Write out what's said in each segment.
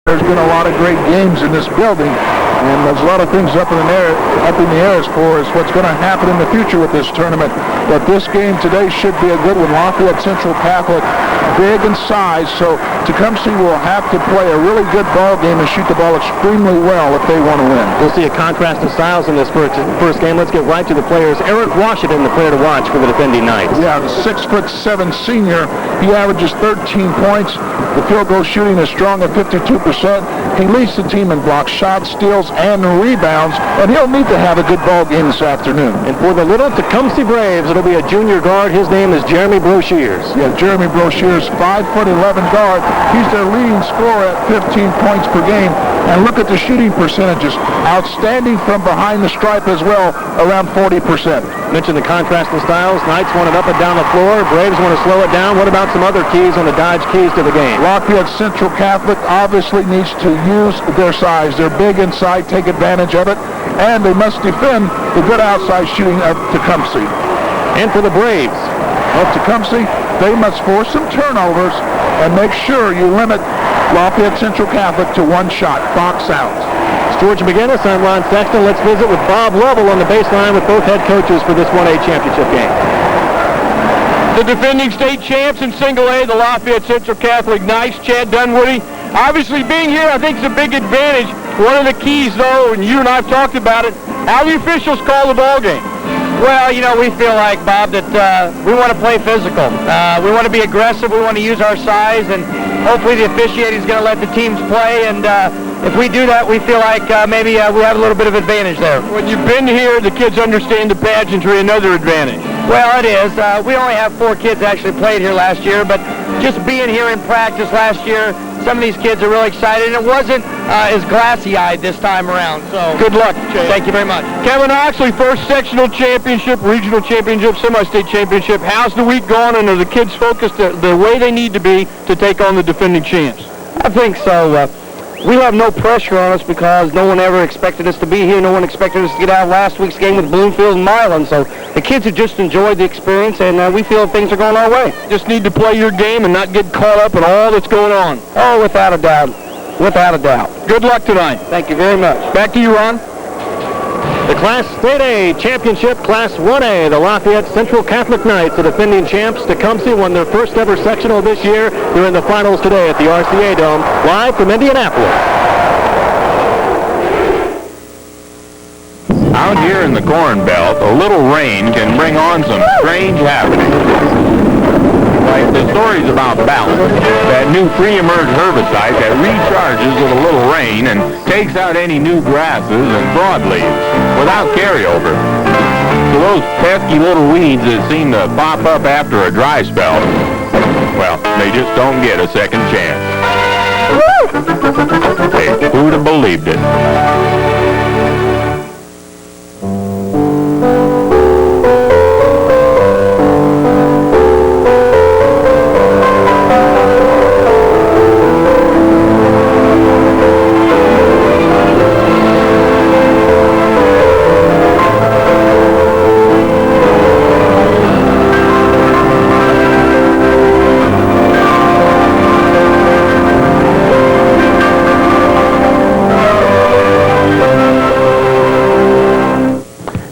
There's been a lot of great games in this building, and there's a lot of things up in the air as far as what's going to happen in the future with this tournament. But this game today should be a good one. Lafayette Central Catholic, big in size, so Tecumseh will have to play a really good ball game and shoot the ball extremely well if they want to win. We'll see a contrast of styles in this first game. Let's get right to the players. Eric Washington, the player to watch for the defending Knights. Yeah, the 6'7" senior. He averages 13 points. The field goal shooting is strong at 52%. He leads the team in blocks, shots, steals, and rebounds, and he'll need to have a good ball game this afternoon. And for the little Tecumseh Braves, it'll be a junior guard. His name is Jeremy Broshiers. Yeah, Jeremy Broshiers, 5'11" guard. He's their leading scorer at 15 points per game. And look at the shooting percentages. Outstanding from behind the stripe as well, around 40%. Mentioned the contrast in styles. Knights want it up and down the floor. Braves want to slow it down. What about some other keys on the Dodge keys to the game? Lafayette Central Catholic obviously needs to use their size. They're big inside, take advantage of it, and they must defend the good outside shooting of Tecumseh. And for the Braves, of Tecumseh, they must force some turnovers and make sure you limit Lafayette Central Catholic to one shot, box out. It's George McGinnis. I'm Ron Sexton. Let's visit with Bob Lovell on the baseline with both head coaches for this 1A championship game. The defending state champs in single A, the Lafayette Central Catholic Knights, Chad Dunwoody. Obviously being here, I think, is a big advantage. One of the keys, though, and you and I have talked about it, how the officials call the ball game. Well, you know, we feel like, Bob, that we want to play physical. We want to be aggressive. We want to use our size, and hopefully the officiating is going to let the teams play. And if we do that, we feel like maybe we have a little bit of advantage there. When you've been here, the kids understand the pageantry, another advantage. Well, it is. We only have 4 kids actually played here last year, but just being here in practice last year, some of these kids are really excited, and it wasn't as glassy-eyed this time around. So good luck, Chad. Thank you very much. Kevin Oxley, first sectional championship, regional championship, semi-state championship. How's the week going, and are the kids focused the way they need to be to take on the defending champs? I think so. We have no pressure on us because no one ever expected us to be here. No one expected us to get out of last week's game with Bloomfield and Milan. So the kids have just enjoyed the experience, and we feel things are going our way. Just need to play your game and not get caught up in all that's going on. Oh, without a doubt. Without a doubt. Good luck tonight. Thank you very much. Back to you, Ron. The Class State A Championship, Class 1A, the Lafayette Central Catholic Knights, the defending champs. Tecumseh won their first ever sectional this year. They're in the finals today at the RCA Dome, live from Indianapolis. Out here in the Corn Belt, a little rain can bring on some strange happenings. Like the stories about Balance, that new pre-emerge herbicide that recharges with a little rain and takes out any new grasses and broadleaves without carryover. So those pesky little weeds that seem to pop up after a dry spell, well, they just don't get a second chance. Hey, who'd have believed it?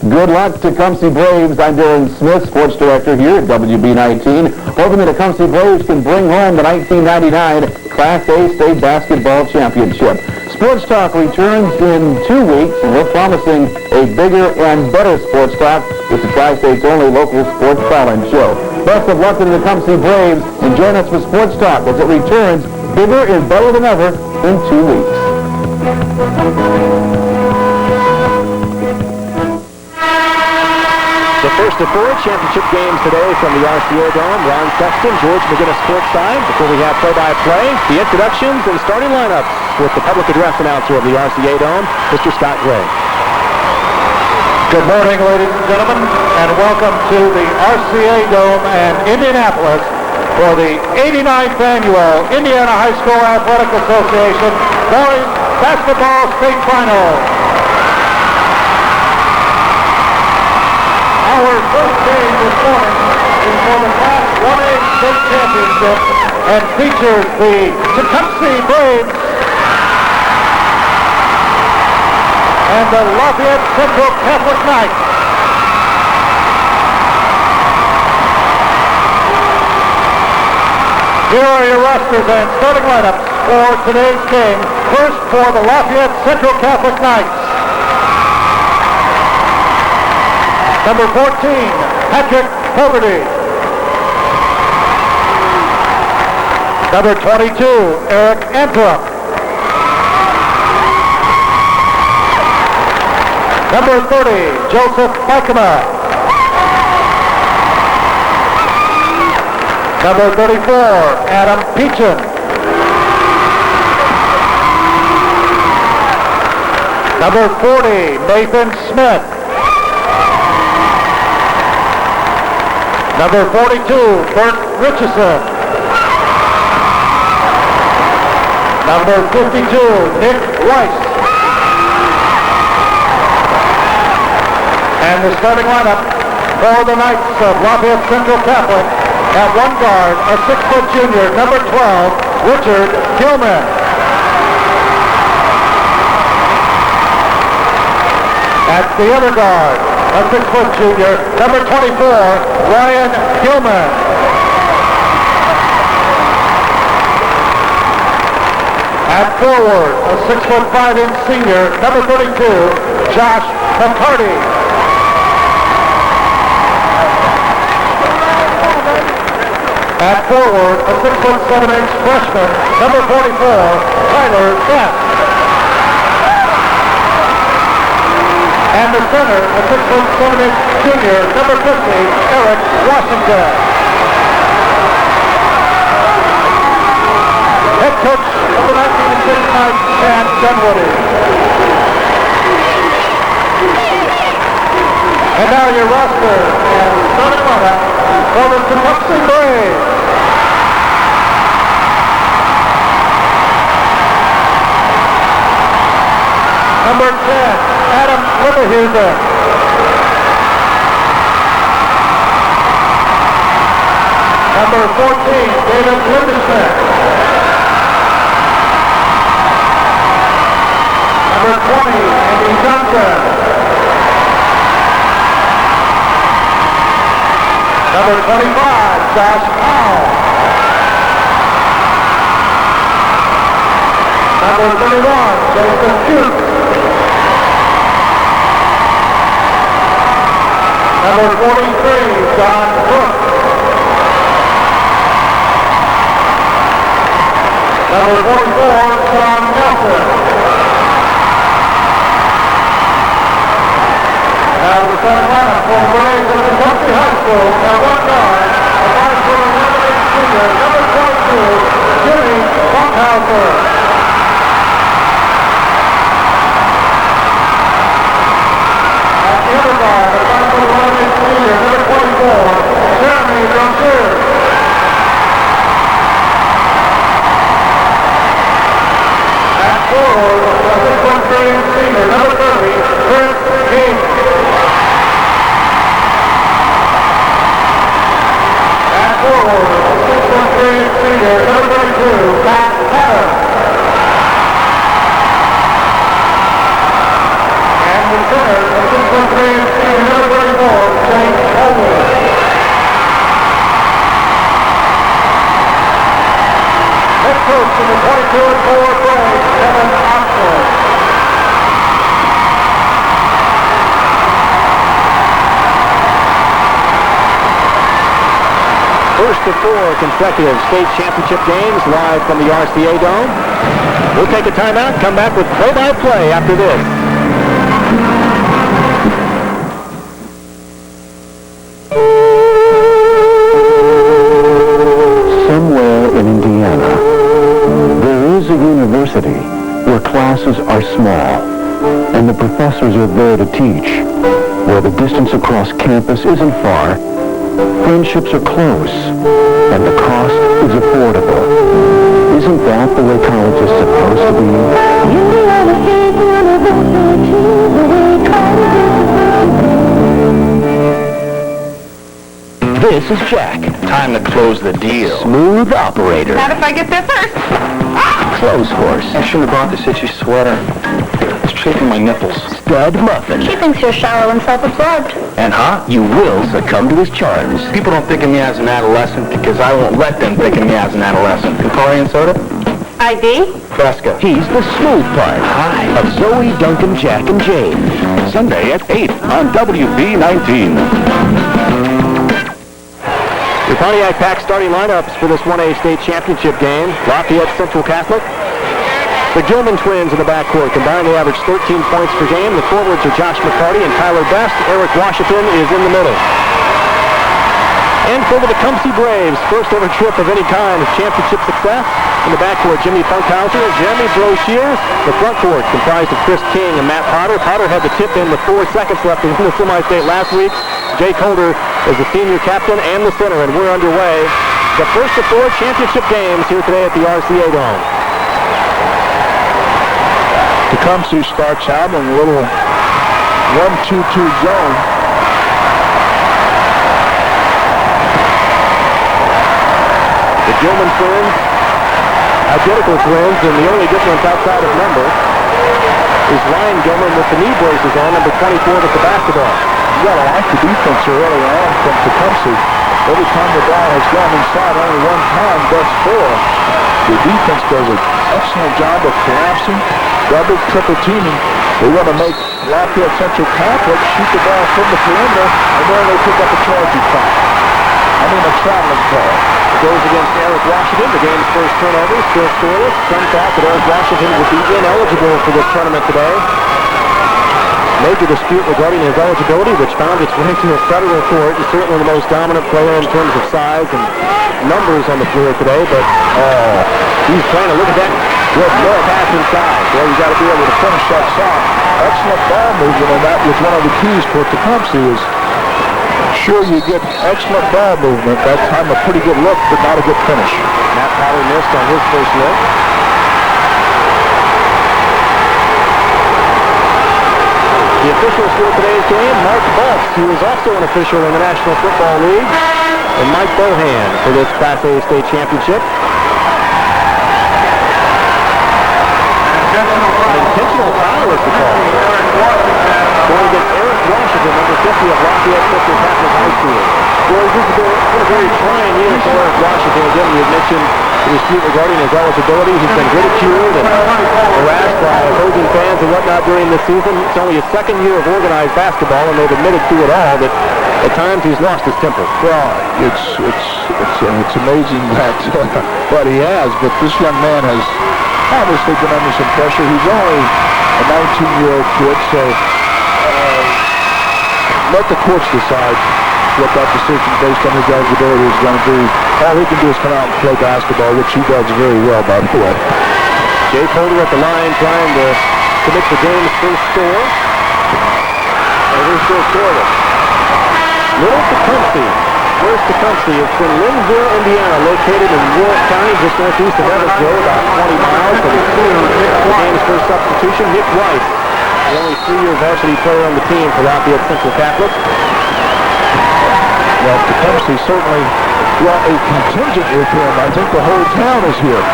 Good luck, Tecumseh Braves. I'm Darren Smith, sports director here at WB19. Hoping the Tecumseh Braves can bring home the 1999 Class A State Basketball Championship. Sports Talk returns in 2 weeks, and we're promising a bigger and better sports talk with the Tri-State's only local sports call-in show. Best of luck to the Tecumseh Braves, and join us for Sports Talk as it returns bigger and better than ever in 2 weeks. The first of 4 championship games today from the RCA Dome. Ron Sexton, George McGinnis courtside. Before we have play-by-play, the introductions and starting lineups with the public address announcer of the RCA Dome, Mr. Scott Gray. Good morning, ladies and gentlemen, and welcome to the RCA Dome and Indianapolis for the 89th Annual Indiana High School Athletic Association Boys Basketball State Final. Our first game this morning is for the Class 1A State Championship and features the Tecumseh Braves and the Lafayette Central Catholic Knights. Here are your rosters and starting lineups for today's game. First for the Lafayette Central Catholic Knights. Number 14, Patrick Fogarty. Number 22, Eric Antrup. Number 30, Joseph Bikema. Number 34, Adam Peachin. Number 40, Nathan Smith. Number 42, Bert Richardson. Number 52, Nick Rice. And the starting lineup for the Knights of Lafayette Central Catholic. At one guard, a 6-foot junior, number 12, Richard Gilman. At the other guard, a 6-foot junior, number 24, Ryan Gilman. At forward, a 6'5" senior, number 32, Josh McCarty. At forward, a 6'7" freshman, number 44, Tyler Beth. And the center, a 6'7" junior, number 50, Eric Washington. Head coach of the 1906 Knights, Chad Dunwoody. And now your roster and starting lineup for the Tecumseh Braves. Number 10, Adam Liverhusen. Number 14, David Lindersmith. Number 20, Andy Johnson. Number 25, Josh Powell. Number 31, Joseph Hughes. Number 43, John Brooks. Number 44, Sean Nelson. Now the starting lineup for the Braves of Tecumseh High School. At one guard, a 5'11" senior, number 22, Jimmy Funkhauser. At the other guard, a 5'11" senior, number 24, Jeremy Ronsier. At forward, a 6'3" senior, number 30, Chris King. Forward, 6'3" senior, number 32, Matt Hatter. And the center, a 6'3" senior, number 34, James Holden. Head coach in the 22-4 Braves, Kevin Oxford. First of 4 consecutive state championship games live from the RCA Dome. We'll take a timeout, come back with play-by-play after this. Somewhere in Indiana, there is a university where classes are small and the professors are there to teach, where the distance across campus isn't far, friendships are close, and the cost is affordable. Isn't that the way college is supposed to be? Indiana State University, the way college is supposed to be. This is Jack. Time to close the deal. Smooth operator. Not if I get there first. Clothes horse. I shouldn't have brought this itchy sweater. It's chafing my nipples. stud muffin. She thinks you're shallow and self-absorbed. And you will succumb to his charms. People don't think of me as an adolescent because I won't let them think of me as an adolescent. Campari and soda? ID? Fresca. He's the smooth part of Zoe, Duncan, Jack, and Jane. Sunday at 8 on WB19. Your Pontiac Pack starting lineups for this 1A state championship game. Lafayette Central Catholic. The Gilman twins in the backcourt combined, they average 13 points per game. The forwards are Josh McCarty and Tyler Best. Eric Washington is in the middle. And for the Tecumseh Braves, first ever trip of any kind of championship success. In the backcourt, Jimmy Funkhauser and Jeremy Broshier. The frontcourt comprised of Chris King and Matt Potter. Potter had the tip in with 4 seconds left in the semi-state last week. Jake Holder is the senior captain and the center, and we're underway. The first of 4 championship games here today at the RCA Dome. Tecumseh starts out in a little 1-2-2 zone. The Gilman twins, identical twins, and the only difference outside of number is Ryan Gilman with the knee braces on, number 24 with the basketball. You got to like the defense early on from Tecumseh. Every time the ball has gone inside, only one time thus far. The defense does an excellent job of collapsing, double, triple teaming. They want to make Lafayette Central Catholic shoot the ball from the perimeter, and then they pick up a charging foul. A traveling call. It goes against Eric Washington, the game's first turnover, still scoreless. Some thought that Eric Washington would be ineligible for this tournament today. Major dispute regarding his eligibility, which found its way to a federal court. He's certainly the most dominant player in terms of size and numbers on the floor today, but he's trying to look at that good low pass inside. Well, you got to be able to finish that shot. Excellent ball movement, and that was one of the keys for Tecumseh. Is sure you get excellent ball movement. That time a pretty good look, but not a good finish. Matt Potter missed on his first look. The officials for today's game, Mark Bultz, who is also an official in the National Football League, and Mike Bohan for this Class A state championship. Intentional foul is the call. Going against Eric Washington, number 50 of Lafayette Central Catholic High School. Boys, this has been a very trying year for Eric Washington. Again, we had mentioned the dispute regarding his eligibility. He's been ridiculed and harassed by opposing fans and whatnot during this season. It's only his second year of organized basketball, and they've admitted to it all that at times he's lost his temper. Well, it's amazing that what he has, but this young man has obviously been under some pressure. He's only a 19-year-old kid, so let the courts decide what that decision based on his eligibility is going to be. All he can do is come out and play basketball, which he does very well, by the way. Jake Holder at the line trying to commit the game's first score. And we're still scoreless. Little Tecumseh. First Tecumseh is from Linville, Indiana, located in Warwick County, just northeast of Evansville, about 20 miles. And the game's first substitution, Nick Weiss, the only 3-year varsity player on the team for Lafayette Central Catholic. Well, Tecumseh certainly brought a contingent with him. I think the whole town is here.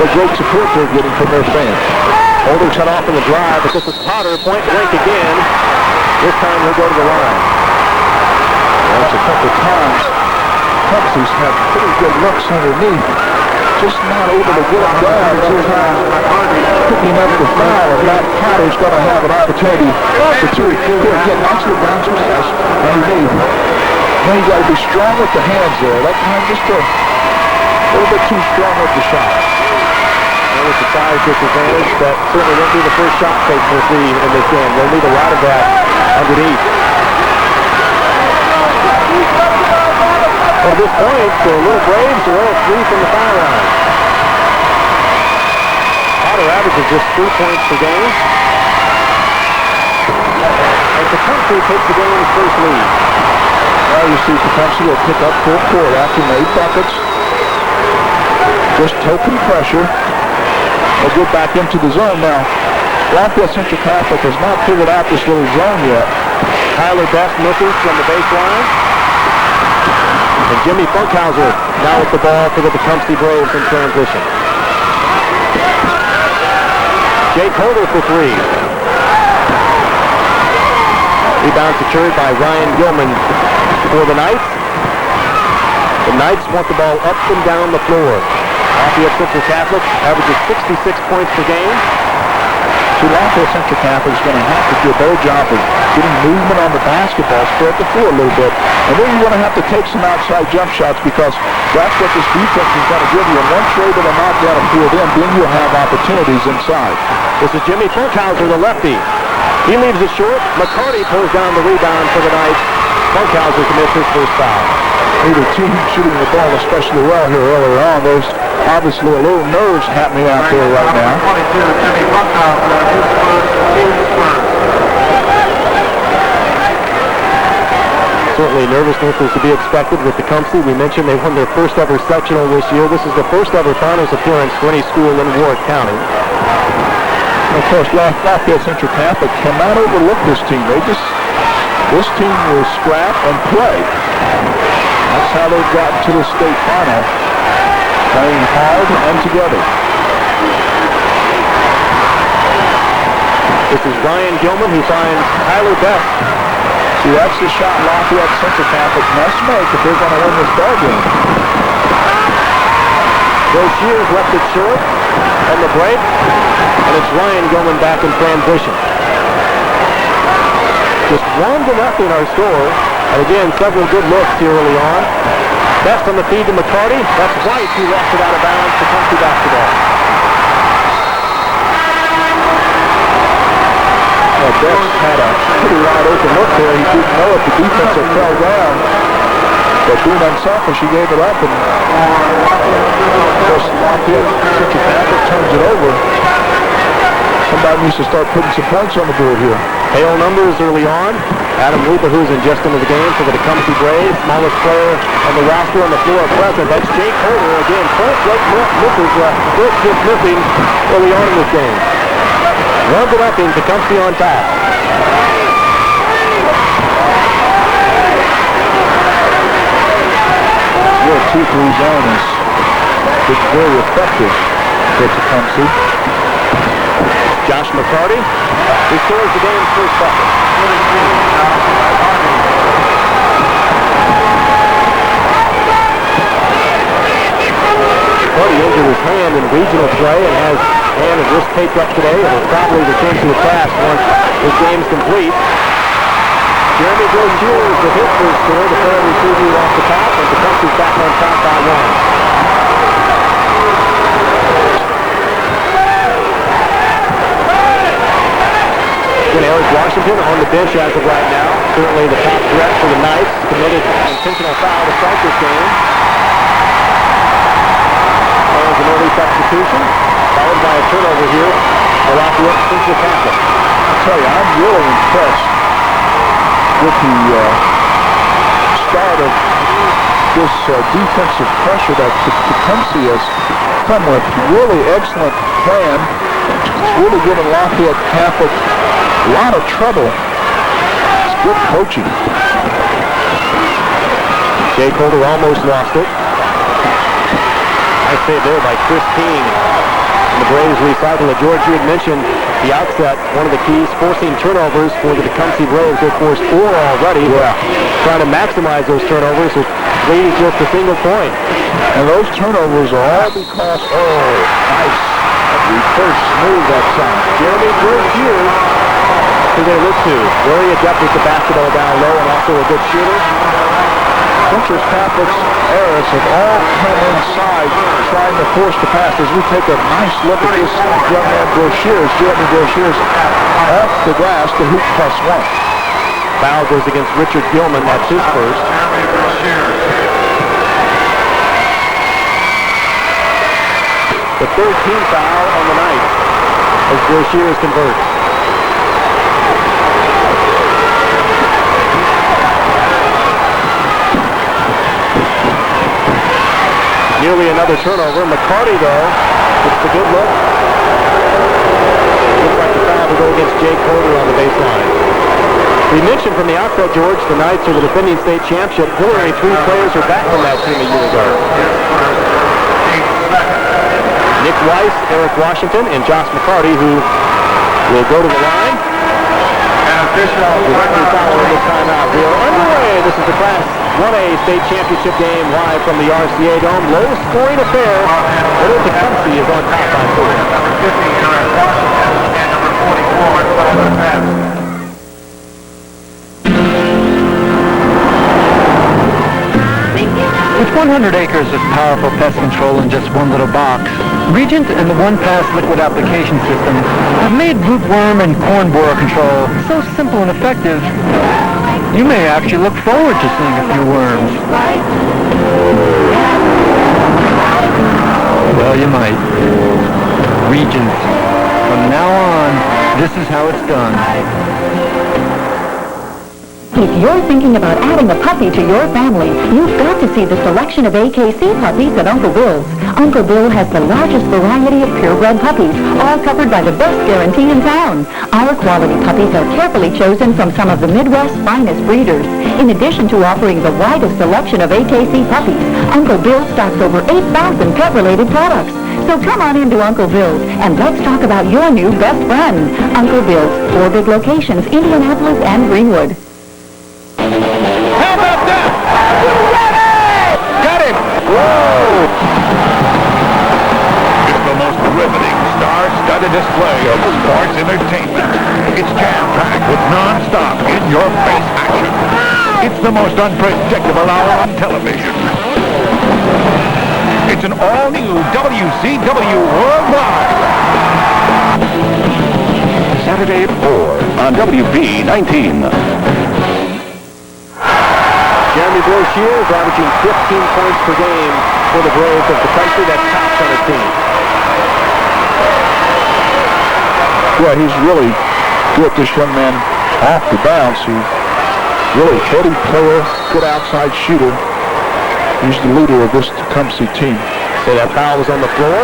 The great support they're getting from their fans. Holder cut off in the drive, but this is Potter, point blank again. This time he'll go to the line. That's a couple of times. Tecumseh's had pretty good looks underneath. Just not able to get him down. Picking up the foul, and Matt Potter's going to have an opportunity to get actually down to pass underneath. Now you got to be strong with the hands there. That time just a little bit too strong with the shot. And with the size disadvantage, that certainly won't be the first shot fake we'll see in this game. They'll need a lot of that underneath. At this point, the Little Braves are 0-3 from the foul line. Potter averages just 3 points per game. And Tecumseh takes the game's first lead. Well, you see Tecumseh will pick up full court after 8 buckets. Just token pressure. They'll get back into the zone now. Lafayette Central Catholic has not figured out this little zone yet. Tyler Best misses from the baseline. And Jimmy Funkhauser now with the ball for the Tecumseh Braves in transition. Jake Holder for 3. Rebound secured by Ryan Gilman for the Knights. The Knights want the ball up and down the floor. Lafayette Central Catholic averages 66 points per game. So Lafayette Central Catholic is going to have to do a better job of getting movement on the basketball, spread the floor a little bit. And then you're going to have to take some outside jump shots because that's what this defense is going to give you. And once you're able to knock down a few of them, then you'll have opportunities inside. This is Jimmy Funkhauser, the lefty. He leaves it short. McCarty pulls down the rebound for the Knights. Funkhauser commits his first foul. Neither team shooting the ball especially well here earlier on. There's obviously a little nerves happening out there right now. Certainly nervousness is to be expected with Tecumseh. We mentioned they won their first ever sectional this year. This is the first ever finals appearance for any school in Warwick County. Of course, Lafayette Central Catholic cannot overlook this team. This team will scrap and play. That's how they've gotten to the state final, playing hard and together. This is Ryan Gilman who finds Tyler Best. See, that's the shot Lafayette Central Catholic must make if they're going to win this ball game. Shears left it short on the break, and it's Ryan Gilman back in transition. Just 1-0 our score, and again, several good looks here early on. Best on the feed to McCarty. That's White who left it out of bounds to Tecumseh basketball. Best had a pretty wide open look there. He didn't know if the defense had fell down. But being unselfish, he gave it up, and Lafayette Central Catholic turns it over. Somebody needs to start putting some points on the board here. Hale numbers early on. Adam Luba, who's in just into the game for the Tecumseh Braves, smallest player on the roster on the floor at present. That's Jake Holder again. First just missing early on in this game. 1-0, Tecumseh on top. Your 2-3 zone is very effective for Tecumseh. Josh McCarty, who scores the game's first bucket. McCarty injured his hand in regional play and has hand and wrist taped up today, and will probably return to the task once this game's complete. Jeremy Broshier is the hit for his score. The player receiver off the top, and Tecumseh's back on top by 1. Eric Washington on the bench as of right now. Certainly the top threat for the Knights. Committed an intentional foul to start this game. There's an early substitution, followed by a turnover here for Lafayette Central Catholic. I'll tell you, I'm really impressed with the start of this defensive pressure that Tecumseh has come with. Really excellent plan. It's really given Lafayette Catholic a lot of trouble. It's good coaching. Jake Holder almost lost it. Nice save there by Chris King. And the Braves recycle it. George, you had mentioned the outset, one of the keys, forcing turnovers for the Tecumseh Braves. They've forced 4 already. Yeah. Trying to maximize those turnovers. It leads just a single point. And those turnovers are all because, nice. Reverse smooth that time. Jeremy Broshier, who they look to. Very adept with the basketball down low and also a good shooter. Central Catholic's errors have all come inside trying to force the pass. As we take a nice look at this young man Jeremy Broshier's off the glass to hoop +1. Foul goes against Richard Gilman. That's his first. The third team foul on the night as Broshier converts. Nearly another turnover. McCarty, though, it's a good look. Looks like the foul will go against Jake Holder on the baseline. We mentioned from the outset, George, the Knights are the defending state championship. Only 3 players are back from that team a year ago. Nick Weiss, Eric Washington, and Josh McCarty, who will go to the line. Directly following this timeout. We are underway. This is the Class 1A state championship game live from the RCA Dome. Low-scoring affair. Little Tecumseh is on top by 4. Number 50, Washington, and number 44, With 100 acres of powerful pest control in just one little box, Regent and the One-Pass liquid application system have made rootworm and corn borer control so simple and effective, you may actually look forward to seeing a few worms. Well, you might. Regent. From now on, this is how it's done. If you're thinking about adding a puppy to your family, you've got to see the selection of AKC puppies at Uncle Bill's. Uncle Bill has the largest variety of purebred puppies, all covered by the best guarantee in town. Our quality puppies are carefully chosen from some of the Midwest's finest breeders. In addition to offering the widest selection of AKC puppies, Uncle Bill stocks over 8,000 pet-related products. So come on into Uncle Bill's and let's talk about your new best friend. Uncle Bill's, 4 big locations, Indianapolis and Greenwood. How about that? Got him! Whoa! It's the most riveting, star-studded display of sports entertainment. It's jam-packed with non-stop, in-your-face action. It's the most unpredictable hour on television. It's an all-new WCW Worldwide. Saturday at 4 on WB19. Jeremy Broshier is averaging 15 points per game for the Braves of the country. That's tops on his team. Yeah, he's really good, this young man, off the bounce. He's really heady player, good outside shooter. He's the leader of this Tecumseh team. So that foul was on the floor.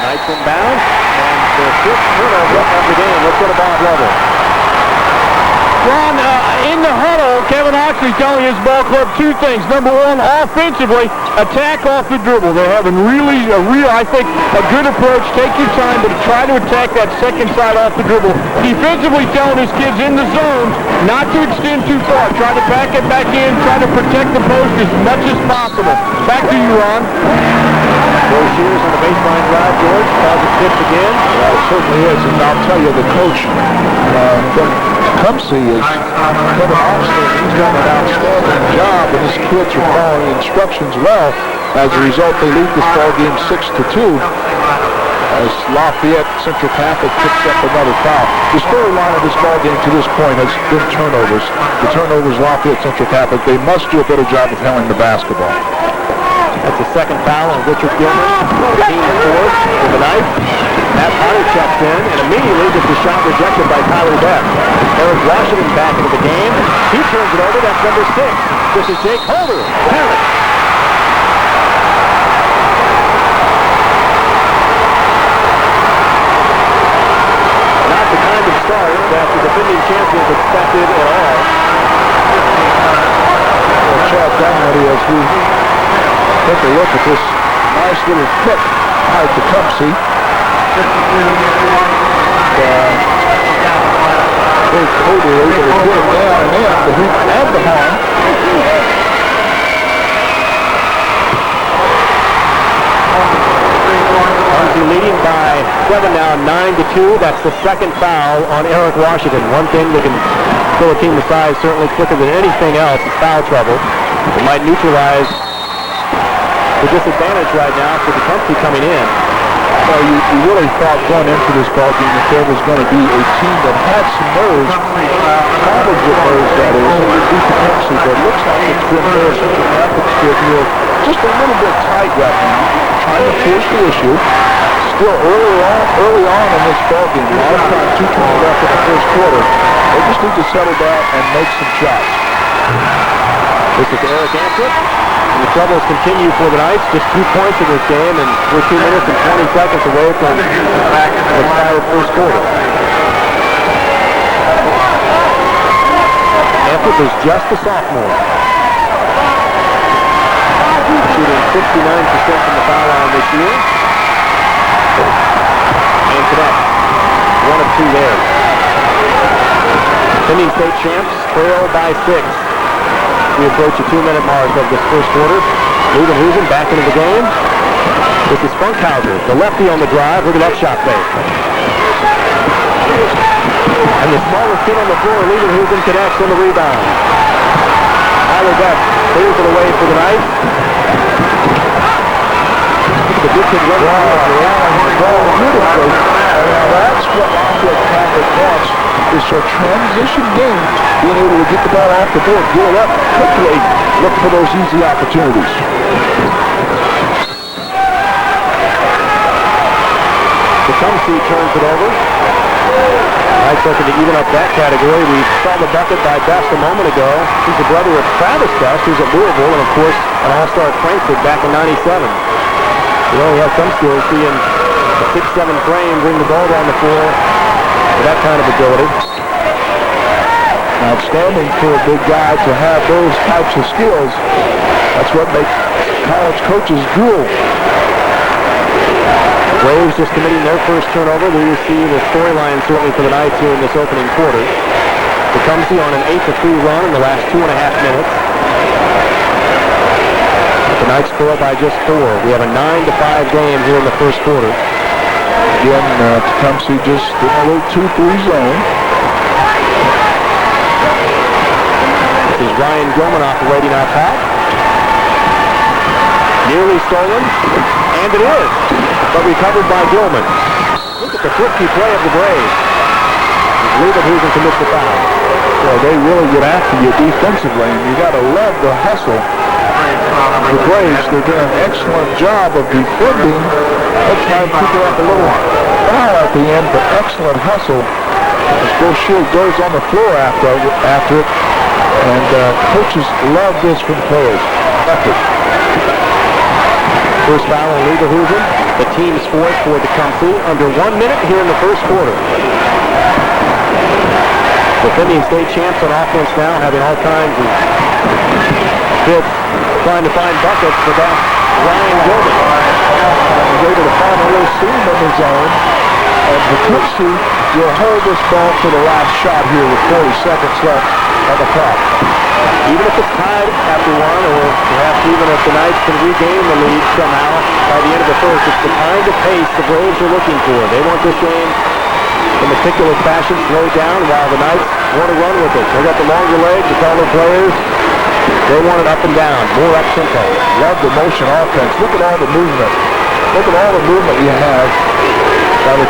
Nice inbound. And the fifth turnover of the game. Let's go to Bob Lovell. Ron, in the huddle, Kevin Oxley telling his ball club 2 things. Number 1, offensively, attack off the dribble. They're having I think, a good approach. Take your time, but try to attack that second side off the dribble. Defensively, telling his kids in the zone not to extend too far. Try to back it back in. Try to protect the post as much as possible. Back to you, Ron. Broshiers on the baseline drive, George. Calls it tips again. Well, it certainly is, and I'll tell you, the coach from Tecumseh is Kevin Oxley. He's done an outstanding job, and his kids are following instructions well. As a result, they lead this ball game 6-2 as Lafayette Central Catholic picks up another foul. The storyline of this ball game to this point has been turnovers. The turnovers, Lafayette Central Catholic, they must do a better job of handling the basketball. That's the second foul on Richard Gilman. Team fourth with a knife. Matt Potter checks in and immediately gets the shot rejected by Tyler Beck. Eric Washington back into the game. He turns it over. That's number 6. This is Jake Holder. Parent. Not the kind of start that the defending champions expected at all. Well, Chad Dunwoody, as we take a look at this nice little flip by Tecumseh. Jake Holder able to put it down and in the hoop and the horn. Tecumseh leading by 7 now, 9-2. That's the second foul on Eric Washington. One thing that can throw a team aside certainly quicker than anything else is foul trouble. It might neutralize the disadvantage right now for Tecumseh coming in. Well, you really thought going into this ball game that there was going to be a team that had some nerves, problems with nerves, that is, and would beat Tecumseh, but it looks like it's been there. Central Catholic still here just a little bit tight right now, trying to force the issue. Still early on in this ball game, a lot of time, 2:20 left in the first quarter. They just need to settle down and make some shots. This is Eric Antrip. And the troubles continue for the Knights. Just 2 points in this game, and we're 2 minutes and 20 seconds away from the expired first quarter. Antrip is just a sophomore. Shooting 69% from the foul line this year. And connects. 1 of 2 there. Defending state champs trail by 6. We approach the 2-minute mark of this first quarter. Leverkusen back into the game. This is Funkhauser, the lefty on the drive. Look at that shot fake. And the smallest kid on the floor, Leverkusen connects on the rebound. Tyler Beck clears it away for the Knights. The good kid running that's what Lafayette Catholic wants. It's a transition game, being able to get the ball off the board, get it up quickly, look for those easy opportunities. Tecumseh turns it over. Knights looking to even up that category. We saw the bucket by Best a moment ago. He's the brother of Travis Best, who's at Louisville, and of course an all-star at Frankfurt back in '97. You know, he has some skills, seeing a 6'7" frame bring the ball down the floor with that kind of ability. Outstanding for a big guy to have those types of skills. That's what makes college coaches drool. Braves just committing their first turnover. We will see the storyline certainly for the Knights here in this opening quarter. Tecumseh on an 8-3 run in the last 2.5 minutes. The Knights score by just 4. We have a 9-5 game here in the first quarter. Again, Tecumseh just in a little 2-3 zone. This is Ryan Gilman operating out top. Nearly stolen, and it is, but recovered by Gilman. Look at the thrifty play of the Braves. Leverkusen commits the foul. Well, they really get after you defensively, and you got to love the hustle. The Braves, they're doing an excellent job of defending. Let's try and pick up a little foul at the end, but excellent hustle. As Brochure goes on the floor after it, and coaches love this from players. Effort. First foul on Leverkusen. The team's fourth for Tecumseh. Under 1 minute here in the first quarter. Defending state champs on offense now, having all kinds of fits, trying to find buckets for that Ryan Gilman. He's able to find a little seam in his zone. And Tecumseh will hold this ball to the last shot here with 40 seconds left on the clock. Even if it's tied after one, or perhaps even if the Knights can regain the lead somehow by the end of the first, it's the kind of pace the Braves are looking for. They want this game in meticulous fashion slowed down, while the Knights want to run with it. They got the longer legs, the taller players. They want it up and down, more up-tempo. Love the motion offense. Look at all the movement. Look at all the movement you have by the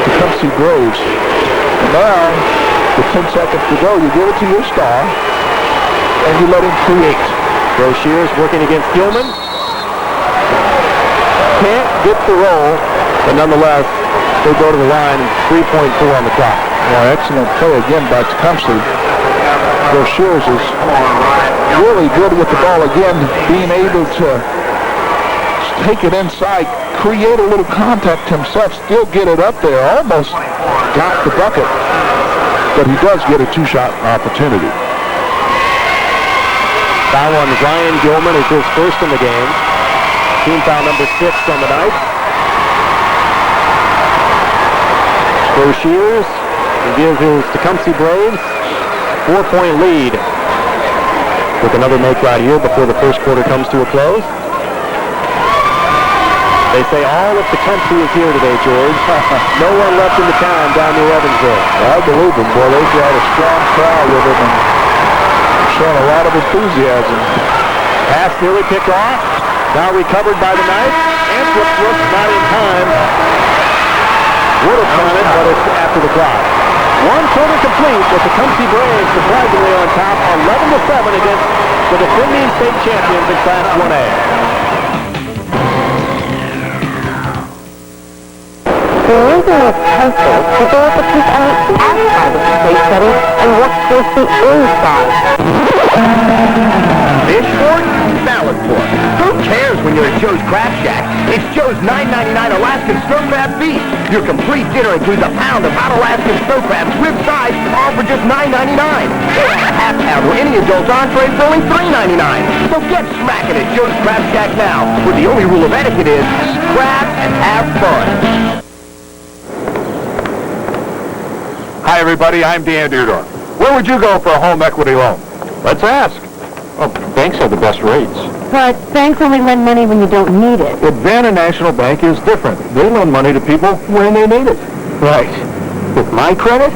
Tecumseh Braves. And now, with 10 seconds to go, you give it to your star, and you let him create. Brochure working against Gilman. Can't get the roll, but nonetheless, they go to the line, 3.4 on the clock. Well, excellent play again by Tecumseh. Brochure is really good with the ball again, being able to take it inside, create a little contact himself, still get it up there, almost got the bucket, but he does get a two-shot opportunity. Foul on Ryan Gilman is his first in the game. Team foul number 6 on the Knights. Brochure will give his Tecumseh Braves a 4-point lead with another make right here before the first quarter comes to a close. They say all of Tecumseh is here today, George. No one left in the town down near Evansville. I believe them, boy. They've got a strong crowd with them and showing a lot of enthusiasm. Pass nearly picked off. Now recovered by the Knights. Antwerp looks not in time. Would have done it, but it's after the clock. One quarter complete with the Tecumseh Braves surprisingly on top, 11-7 against the defending state champions in Class 1A. The reason is Cathoilc developed a piece on the outside of the space shuttle and what's towards the inside. Fish fork? Salad fork. Who cares when you're at Joe's Crab Shack? It's Joe's $9.99 Alaskan Snow Crab Feast. Your complete dinner includes a pound of hot Alaskan snow crabs, rib size, all for just $9.99. A half pound or any adult entree for only $3.99. So get smacking at Joe's Crab Shack now, where the only rule of etiquette is eat crab and have fun. Hi, everybody. I'm Dan Deardorff. Where would you go for a home equity loan? Let's ask. Oh, banks have the best rates. But banks only lend money when you don't need it. Advanta National Bank is different. They lend money to people when they need it. Right. With my credit?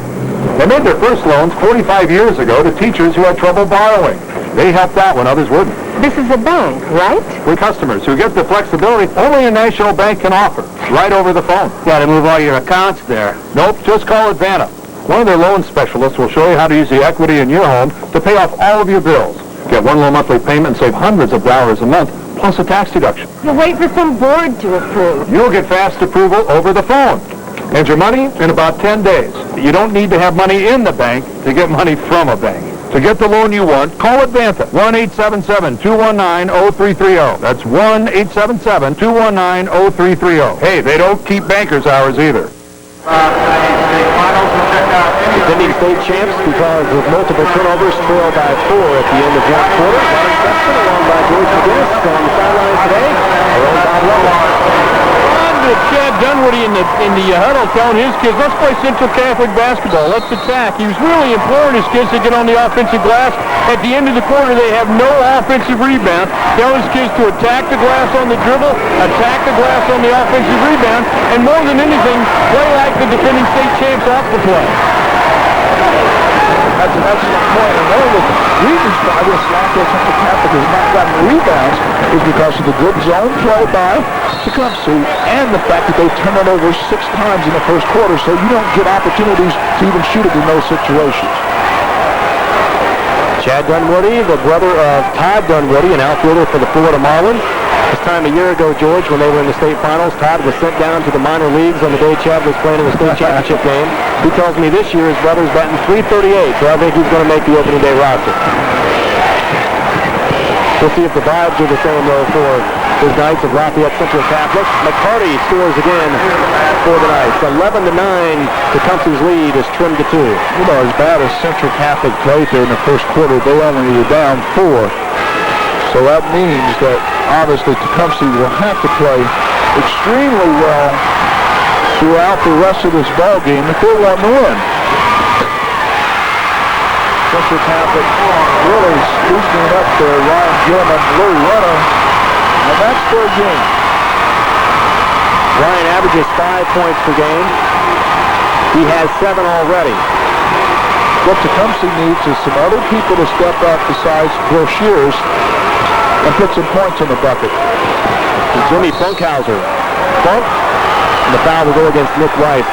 They made their first loans 45 years ago to teachers who had trouble borrowing. They helped out when others wouldn't. This is a bank, right? We're customers who get the flexibility only a national bank can offer, right over the phone. Got to move all your accounts there. Nope, just call Advanta. One of their loan specialists will show you how to use the equity in your home to pay off all of your bills. Get one low monthly payment and save hundreds of dollars a month, plus a tax deduction. You wait for some board to approve. You'll get fast approval over the phone. And your money in about 10 days. You don't need to have money in the bank to get money from a bank. To get the loan you want, call Advanta. 1-877-219-0330. That's 1-877-219-0330. Hey, they don't keep bankers' hours either. Defending state champs because of multiple turnovers, trailed by 4 at the end of one quarter. Ron Sexton along by George McGinnis on the sidelines today. Our own Bob Lovelock. Chad Dunwoody in the huddle telling his kids, let's play Central Catholic basketball. Let's attack. He was really imploring his kids to get on the offensive glass. At the end of the quarter, they have no offensive rebound. Telling his kids to attack the glass on the dribble, attack the glass on the offensive rebound, and more than anything, play like the defending state champs ought to play. That's an excellent point. And one of the reasons why this Lafayette Central Catholic has not gotten rebounds is because of the good zone play by Tecumseh and the fact that they turned it over 6 times in the first quarter, so you don't get opportunities to even shoot it in those situations. Chad Dunwoody, the brother of Todd Dunwoody, an outfielder for the Florida Marlins. This time a year ago, George, when they were in the state finals, Todd was sent down to the minor leagues on the day Chad was playing in the state championship game. He tells me this year his brother's batting .338, so I think he's going to make the opening day roster. We'll see if the vibes are the same, though, for his Knights of Lafayette Central Catholic. McCarty scores again for the Knights. 11-9, Tecumseh's lead is trimmed to 2. You know, as bad as Central Catholic played there in the first quarter, they only were down 4. So that means that obviously Tecumseh will have to play extremely well throughout the rest of this ball game if they want to win. Central Catholic really loosening up there. Ryan Gilman, Lou Runner, and that's their game. Ryan averages 5 points per game. He has 7 already. What Tecumseh needs is some other people to step up besides Broshears and put some points in the bucket. Jimmy Funkhauser. Funk, and the foul will go against Nick White,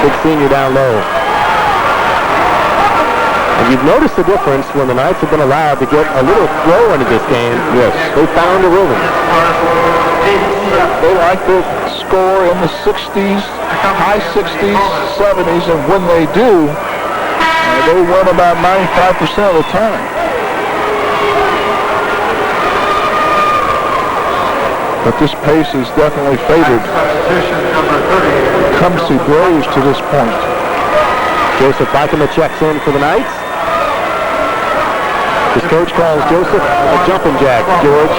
big senior down low. And you've noticed the difference when the Knights have been allowed to get a little throw into this game. Yes. They found a rhythm. They like to score in the 60s, high 60s, 70s, and when they do, they win about 95% of the time. But this pace is definitely favored Tecumseh Braves to this point. Joseph Bikema checks in for the Knights. His coach calls Joseph a jumping jack, George.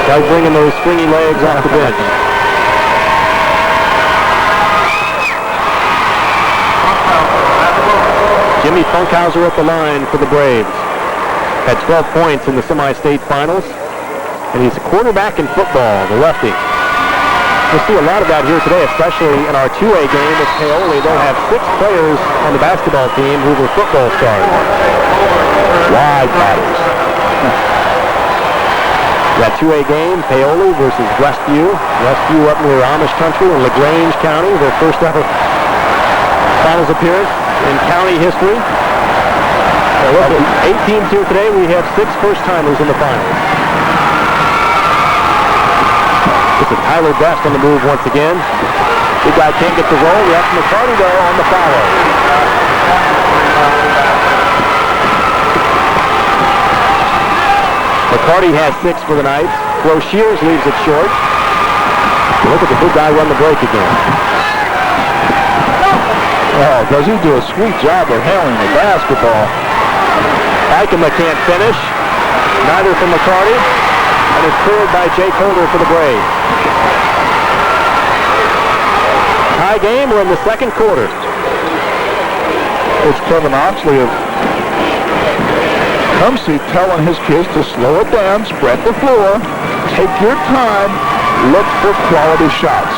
Guys bringing those stringy legs off the bench. Jimmy Funkhauser at the line for the Braves. Had 12 points in the semi-state finals. And he's a quarterback in football, the lefty. We'll see a lot of that here today, especially in our 2A game with Paoli. They'll have 6 players on the basketball team who were football stars. Wide bodies. That 2A game, Paoli versus Westview. Westview up near Amish country in LaGrange County, their first ever finals appearance in county history. 8 teams here today. We have 6 first-timers in the finals. This is Tyler Best on the move once again. Big guy can't get the roll. That's McCarty, though, on the follow. McCarty has 6 for the Knights. Broshears leaves it short. Look at the big guy run the break again. Oh, does he do a sweet job of handling the basketball. Bikema can't finish. Neither for McCarty. And it's cleared by Jake Holder for the Braves. Tie game, we're in the second quarter. It's Kevin Oxley of Tecumseh telling his kids to slow it down, spread the floor, take your time, look for quality shots.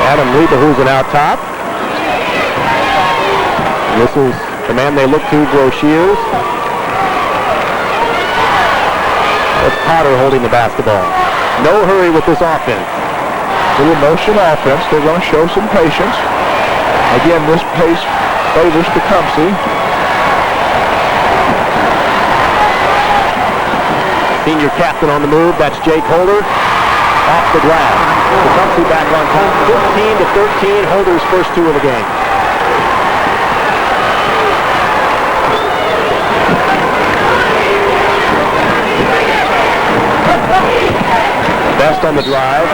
Adam Lieberhusen out top. This is the man they look to, Broshiers. That's Potter holding the basketball. No hurry with this offense. Little motion offense. They're going to show some patience. Again, this pace favors Tecumseh. Senior captain on the move. That's Jake Holder. Off the glass. Tecumseh back on top. 15-13. Holder's first two of the game. Best on the drive.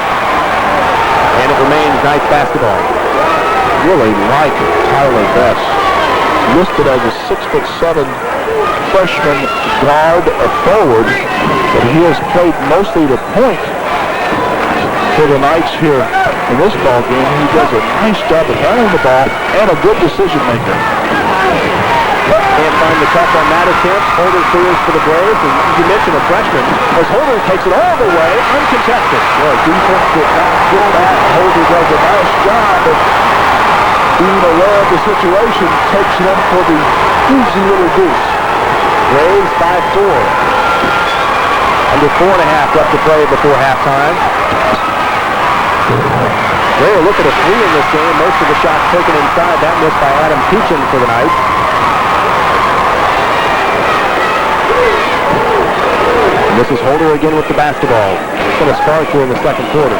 And it remains nice basketball. Really like Tyler Best. Listed as a 6'7" freshman guard or forward, but he has played mostly the point for the Knights here in this ball game. He does a nice job of handling the ball and a good decision maker. Can't find the cup on that attempt. Holder clears for the Braves, and you mentioned a freshman, as Holder takes it all the way, uncontested. Well, defense did not get back. Holder does a nice job of being aware of the situation, takes it in for the easy little deuce. Braves 5-4. Under 4.5 left to play before halftime. They were looking at 3 in this game. Most of the shots taken inside. That missed by Adam Peachin for the Knights. And this is Holder again with the basketball. It's going to spark here in the second quarter.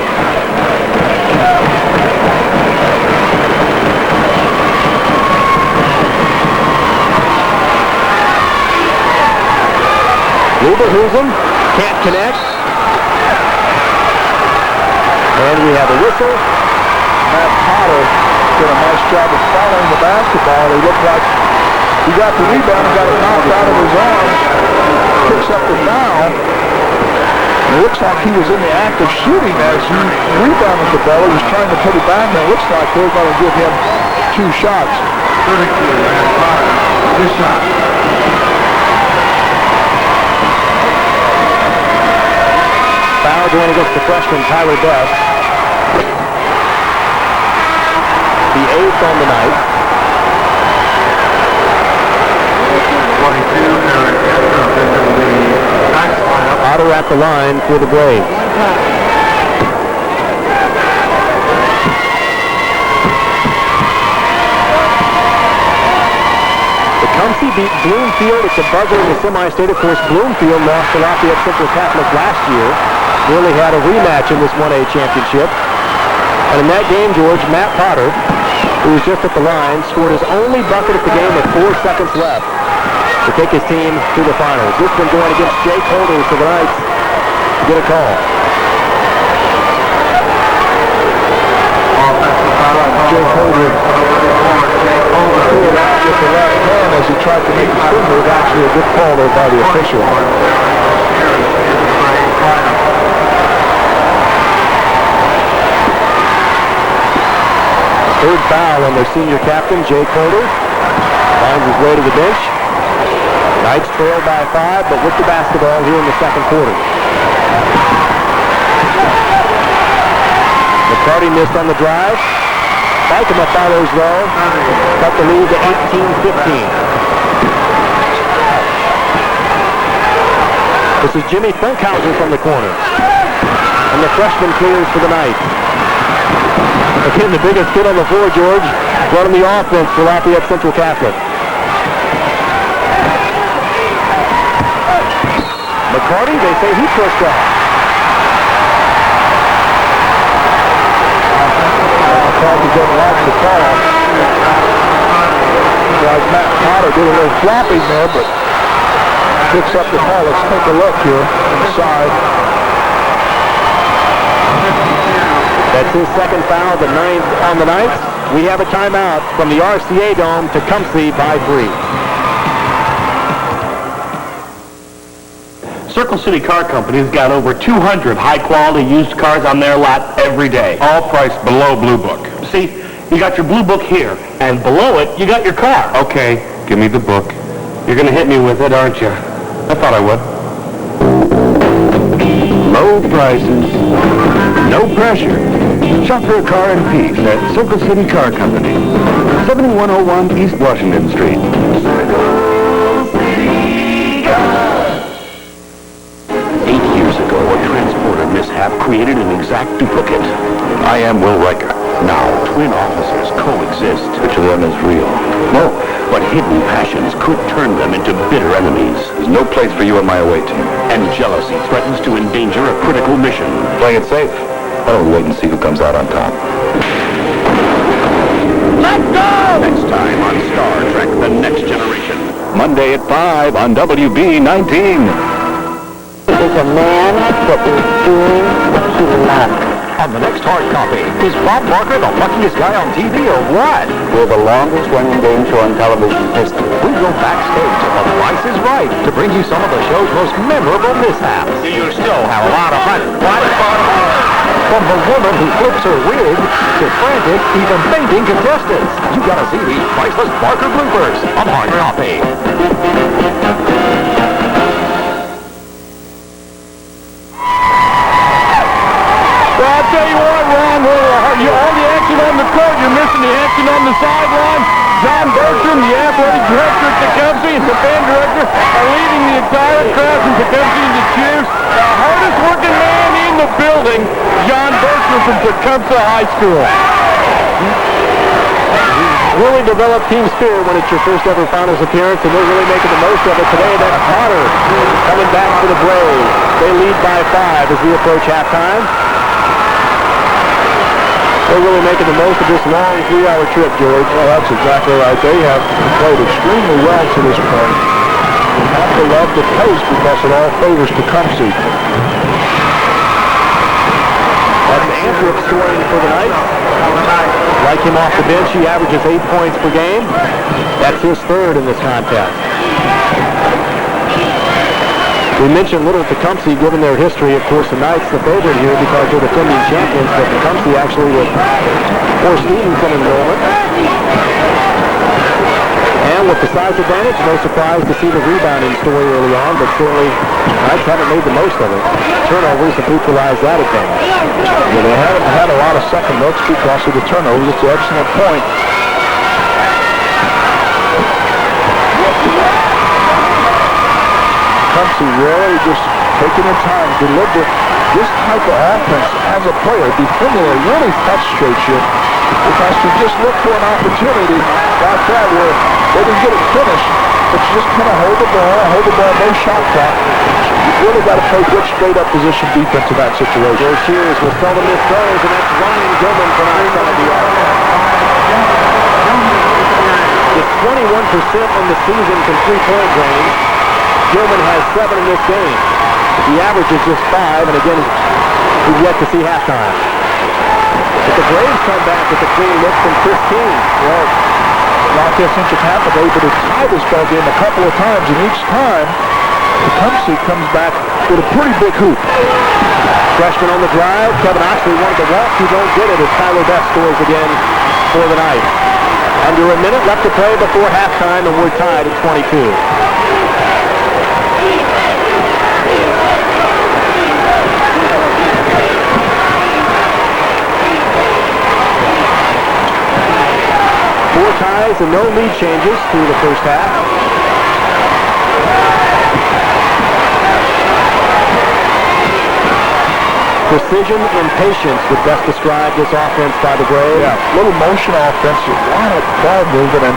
Lieberhusen can't connect. And we have a whistle. Matt Potter did a nice job of following the basketball. He looked like he got the rebound and got it knocked out of his arms. Picks up the foul. It looks like he was in the act of shooting as he rebounded the ball. He was trying to put it back, and it looks like they're going to give him 2 shots. 2 shots. Foul going against the freshman, Tyler Best. The 8th on the night. 22, Eric into the next lineup. Potter at the line for the Braves. Tecumseh beat Bloomfield. It's a buzzer in the semi-state. Of course, Bloomfield lost to Lafayette Central Catholic last year. Really had a rematch in this 1A championship. And in that game, George, Matt Potter, who was just at the line, scored his only bucket of the game with 4 seconds left to take his team to the finals. This one going against Jake Holder for the Knights to get a call. Jake Holder with the left hand as he tried to make the swing move. Actually a good call there by the official. Third foul on their senior captain, Jake Holder. Finds his way to the bench. Knights trail by 5, but with the basketball here in the second quarter. McCarty missed on the drive. Bykema follows though. Cut the lead to 18-15. This is Jimmy Funkhauser from the corner. And the freshman clears for the Knights. Again, the biggest kid on the floor, George, running the offense for Lafayette Central Catholic. McCarty, they say he pushed off. McCarty didn't like the call. Like Matt Potter did a little flopping there, but picks up the call. Let's take a look here inside. That's his second foul, the 9th on the Knights. We have a timeout from the RCA Dome to Tecumseh by 3. Circle City Car Company has got over 200 high-quality used cars on their lot every day, all priced below Blue Book. See, You got your blue book here, and below it, you got your car. Okay, give me the book. You're going to hit me with it, aren't you? I thought I would. Low prices, no pressure. Shop for a car in peace at Circle City Car Company, 7101 East Washington Street. 8 years ago, a transporter mishap created an exact duplicate. I am Will Riker. Now, twin officers coexist. Which of them is real? No, but hidden passions could turn them into bitter enemies. There's no place for you on my away team. And jealousy threatens to endanger a critical mission. Playing it safe. Oh, wait and see who comes out on top. Let's go! Next time on Star Trek: The Next Generation. Monday at 5 on WB19. Is a man that is doing what he loves. On the next hard copy, is Bob Barker the luckiest guy on TV or what? We're the longest running game show in television history. We go backstage at The Price is Right to bring you some of the show's most memorable mishaps. You still have a lot of fun. From the woman who flips her wig to frantic, even fainting contestants. You gotta see these priceless Barker bloopers on hard copy. Well, I'll tell you what, Ron, all the action on the court, you're missing the action on the sideline. John Bertram, the athletic director at Tecumseh, and the band director are leading the entire crowd from Tecumseh into cheers. The hardest working man in the building, John Bertram from Tecumseh High School. Really developed team spirit when it's your first ever finals appearance, and they're really making the most of it today. That's Potter coming back for the Braves. They lead by 5 as we approach halftime. They're really making the most of this long 3-hour trip, George. Well, that's exactly right. They have played extremely well to this point. You have to love the pace because it all favors Tecumseh. That's Anthrop scoring for the Knights. Like him off the bench, he averages 8 points per game. That's his third in this contest. We mentioned Little Tecumseh, given their history. Of course, the Knights the favorite here because they're defending champions, but Tecumseh actually with 4 students in enrollment. And with the size advantage, no surprise to see the rebounding story early on, but certainly Knights haven't made the most of it. Turnovers have neutralized that advantage. Yeah, they haven't had a lot of second looks because of the turnovers. It's an excellent point. Tecumseh really just taking their time, deliberate. This type of offense as a player, defensively, really frustrates you because you just look for an opportunity like that where they can get it finished, but you just kind of hold the ball, no shot clock. You really got to play good straight-up position defense in that situation. Joe Shears will seldom miss throws, and that's Ryan Gilman from outside the arc. It's 21% in the season from three-point range. Gilman has 7 in this game. The average is just 5, and again, we've yet to see halftime. But the Braves come back with a clean look from Chris King. Well, Lafayette Central Catholic able to tie this ball game a couple of times, and each time, Tecumseh comes back with a pretty big hoop. Freshman on the drive. Kevin Oxley wanted to walk. He don't get it as Tyler Best scores again for the Knights. Under a minute left to play before halftime, and we're tied at 22. Four ties and no lead changes through the first half. Precision and patience would best describe this offense by the Braves. Yeah, little motion offense, a lot of ball movement, and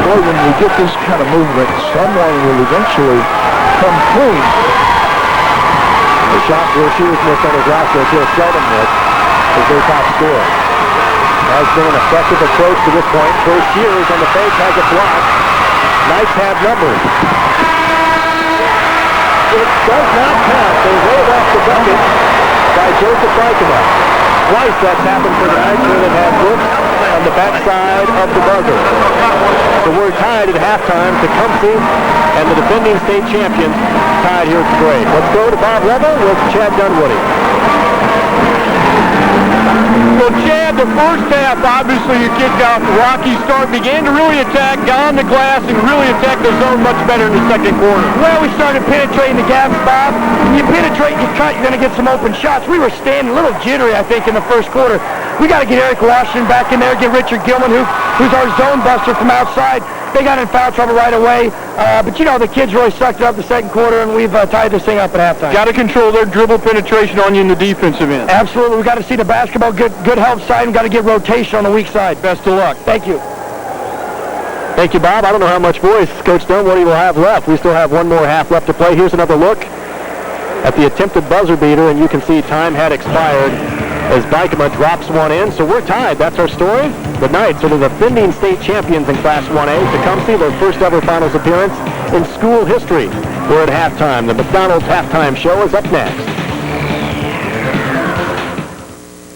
boy, when you get this kind of movement, someone will eventually come clean. The shot where Shears missed on his last one, Joe Sheldon missed, is their top scorer. Has been an effective approach to this point. First Shears on the fake has it blocked. Knights have numbers. It does not count. They rolled off the bucket by Joseph Reichenau. Twice that's happened for the Knights where they've had looks on the backside of the buzzer. So we're tied at halftime. Tecumseh and the defending state champions tied here at the break. Let's go to Bob Level with Chad Dunwoody. So, Chad, the first half, obviously, your kids got a rocky start, began to really attack, got on the glass, and really attacked the zone much better in the second quarter. Well, we started penetrating the gaps, Bob. When you penetrate your cut, you're going to get some open shots. We were standing a little jittery, I think, in the first quarter. We got to get Eric Washington back in there, get Richard Gilman, who's our zone buster from outside. They got in foul trouble right away. But, you know, the kids really sucked it up the second quarter, and we've tied this thing up at halftime. Got to control their dribble penetration on you in the defensive end. Absolutely. We got to see the basketball good help side, and got to get rotation on the weak side. Best of luck. Thank you. Thank you, Bob. I don't know how much voice Coach Dunwoody will have left. We still have one more half left to play. Here's another look at the attempted buzzer beater, and you can see time had expired as Bikema drops one in. So we're tied. That's our story. The Knights are the defending state champions in Class 1A. Tecumseh, their first ever finals appearance in school history. We're at halftime. The McDonald's halftime show is up next.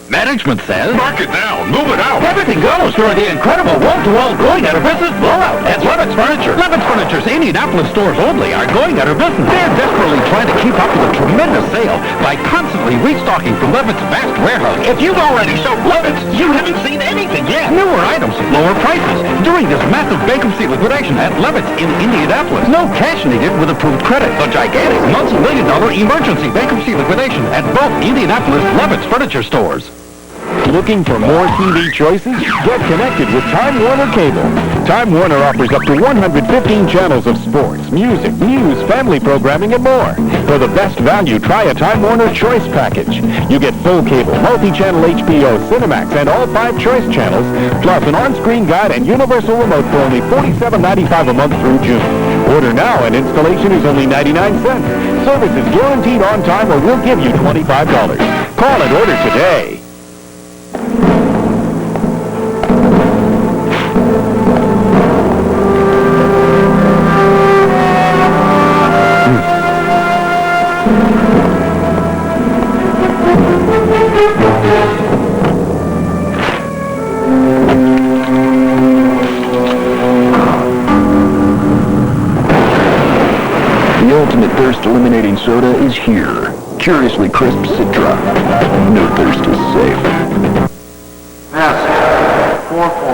Management says, Mark it down. Move it out. everything goes during the incredible wall-to-wall going out of business blowout at Levitt's Furniture. Levitt's Furniture's Indianapolis stores only are going out of business. They're desperately trying to keep up with a tremendous sale by constantly restocking from Levitt's vast warehouse. If you've already shopped Levitt's, you haven't seen anything yet. Newer items, lower prices. During this massive bankruptcy liquidation at Levitt's in Indianapolis, no cash needed with approved credit. The gigantic multi-million-dollar emergency bankruptcy liquidation at both Indianapolis Levitt's Furniture stores. Looking for more TV choices? Get connected with Time Warner Cable. Time Warner offers up to 115 channels of sports, music, news, family programming, and more. For the best value, try a Time Warner Choice package. You get full cable, multi-channel HBO, Cinemax, and all 5 choice channels, plus an on-screen guide and universal remote for only $47.95 a month through June. Order now and installation is only 99 cents. Service is guaranteed on time or we'll give you $25. Call and order today. The ultimate thirst-eliminating soda is here. Curiously crisp Citra. No thirst is safe.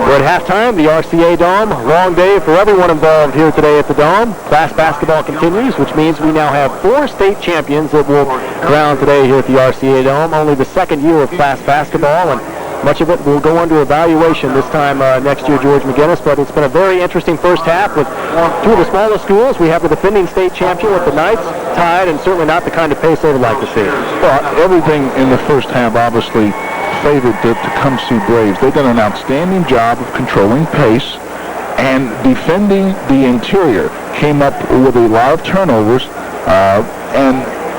We're at halftime, the RCA Dome. Long day for everyone involved here today at the Dome. Class basketball continues, which means we now have 4 state champions that will crown today here at the RCA Dome. Only the second year of class basketball, and much of it will go under evaluation this time next year, George McGinnis. But it's been a very interesting first half with 2 of the smallest schools. We have the defending state champion with the Knights tied, and certainly not the kind of pace they would like to see. Well, everything in the first half obviously favored the Tecumseh Braves. They did an outstanding job of controlling pace and defending the interior. Came up with a lot of turnovers, and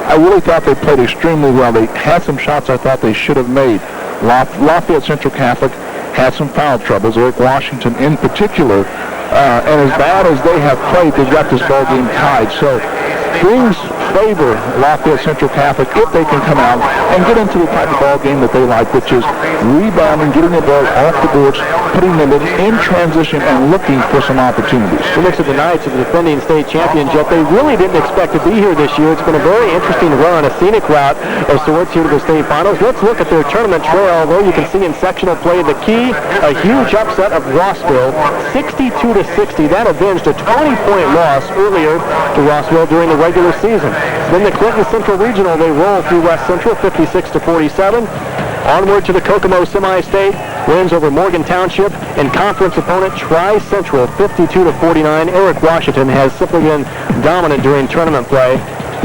I really thought they played extremely well. They had some shots I thought they should have made. Lafayette Central Catholic had some foul troubles, Eric Washington in particular, and as bad as they have played, they've got this ball game tied. So things favor Lafayette Central Catholic if they can come out and get into the type of ball game that they like, which is rebounding, getting the ball off the boards, putting them in transition, and looking for some opportunities. The looks of the Knights of the defending state champions, yet they really didn't expect to be here this year. It's been a very interesting run, a scenic route of sorts here to the state finals. Let's look at their tournament trail. Though you can see in sectional play the key, a huge upset of Rossville, 62-60. That avenged a 20-point loss earlier to Rossville during the regular season. Then the Clinton Central Regional, they roll through West Central, 56-47. Onward to the Kokomo Semi-State, wins over Morgan Township, and conference opponent Tri-Central, 52-49. Eric Washington has simply been dominant during tournament play.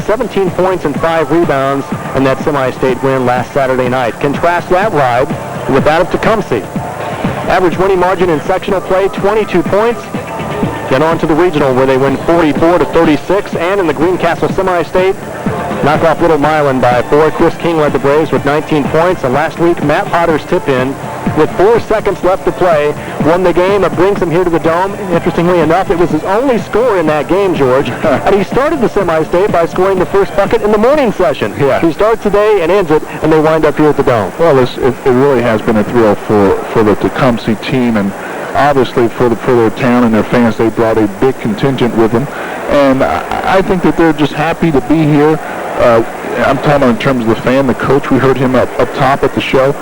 17 points and 5 rebounds in that semi-state win last Saturday night. Contrast that ride with that of Tecumseh. Average winning margin in sectional play, 22 points. Then on to the regional where they win 44-36, and in the Greencastle semi-state, knock off Little Milan by 4. Chris King led the Braves with 19 points, and last week Matt Potter's tip-in with 4 seconds left to play won the game. It brings him here to the Dome. Interestingly enough, it was his only score in that game, George, and he started the semi-state by scoring the first bucket in the morning session. Yeah. He starts the day and ends it, and they wind up here at the Dome. Well, it really has been a thrill for the Tecumseh team, and obviously for their town and their fans. They brought a big contingent with them, and I think that they're just happy to be here. I'm talking in terms of the fan, the coach. We heard him up top at the show.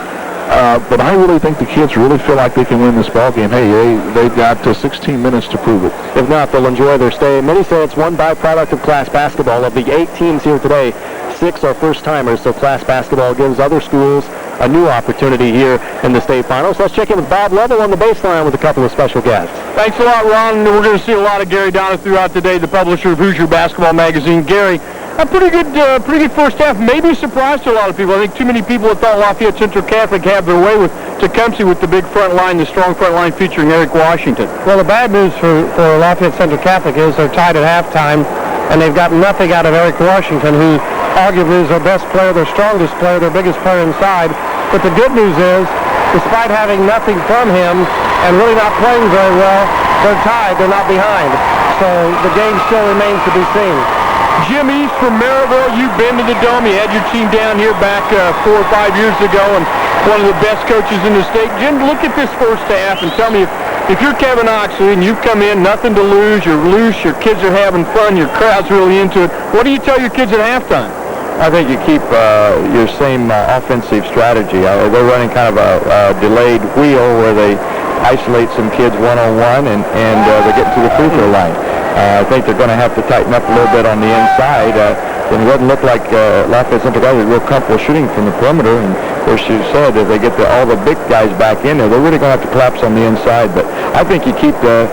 But I really think the kids really feel like they can win this ball game. Hey, they've got 16 minutes to prove it. If not, they'll enjoy their stay. Many say it's one byproduct of class basketball. Of the 8 teams here today, 6 are first-timers, so class basketball gives other schools a new opportunity here in the state finals. Let's check in with Bob Lovell on the baseline with a couple of special guests. Thanks a lot, Ron. We're going to see a lot of Gary Donner throughout the day, the publisher of Hoosier Basketball Magazine. Gary, a pretty good first half. Maybe a surprise to a lot of people. I think too many people have thought Lafayette Central Catholic had their way with Tecumseh with the big front line, the strong front line featuring Eric Washington. Well, the bad news for Lafayette Central Catholic is they're tied at halftime, and they've got nothing out of Eric Washington, who arguably is their best player, their strongest player, their biggest player inside. But the good news is, despite having nothing from him and really not playing very well, they're tied, they're not behind. So the game still remains to be seen. Jim East from Maryville, you've been to the Dome. You had your team down here back 4 or 5 years ago, and one of the best coaches in the state. Jim, look at this first half and tell me if you're Kevin Oxley and you've come in, nothing to lose, you're loose, your kids are having fun, your crowd's really into it, what do you tell your kids at halftime? I think you keep your same offensive strategy. They're running kind of a delayed wheel where they isolate some kids one-on-one and they get to the free throw line. I think they're going to have to tighten up a little bit on the inside. It doesn't look like Lafayette Central Catholic is real comfortable shooting from the perimeter. And as you said, if they get all the big guys back in there, they're really going to have to collapse on the inside. But I think you keep the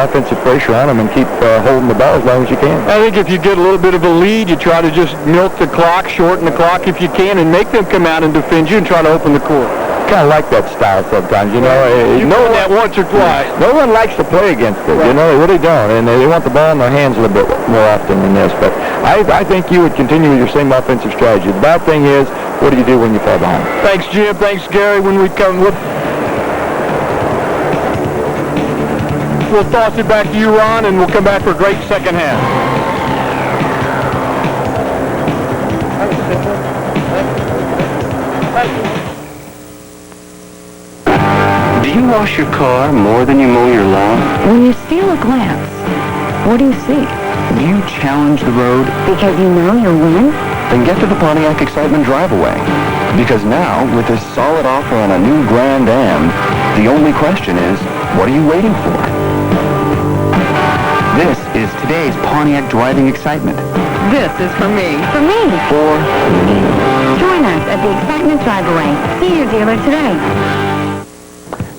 offensive pressure on them and keep holding the ball as long as you can. I think if you get a little bit of a lead, you try to just milk the clock, shorten the clock if you can, and make them come out and defend you and try to open the court. Kind of like that style sometimes, you know. You've done that once or twice. No one likes to play against it, you know. They really don't, and they want the ball in their hands a little bit more often than this. But I think you would continue with your same offensive strategy. The bad thing is, what do you do when you fall behind? Thanks, Jim. Thanks, Gary. When we come, we'll toss it back to you, Ron, and we'll come back for a great second half. Do you wash your car more than you mow your lawn? When you steal a glance, what do you see? Do you challenge the road? Because you know you'll win? Then get to the Pontiac Excitement Drive-Away. Because now, with this solid offer on a new Grand Am, the only question is, what are you waiting for? This is today's Pontiac driving excitement. This is for me. For me. For me. Join us at the Excitement Drive-Away. See your dealer today.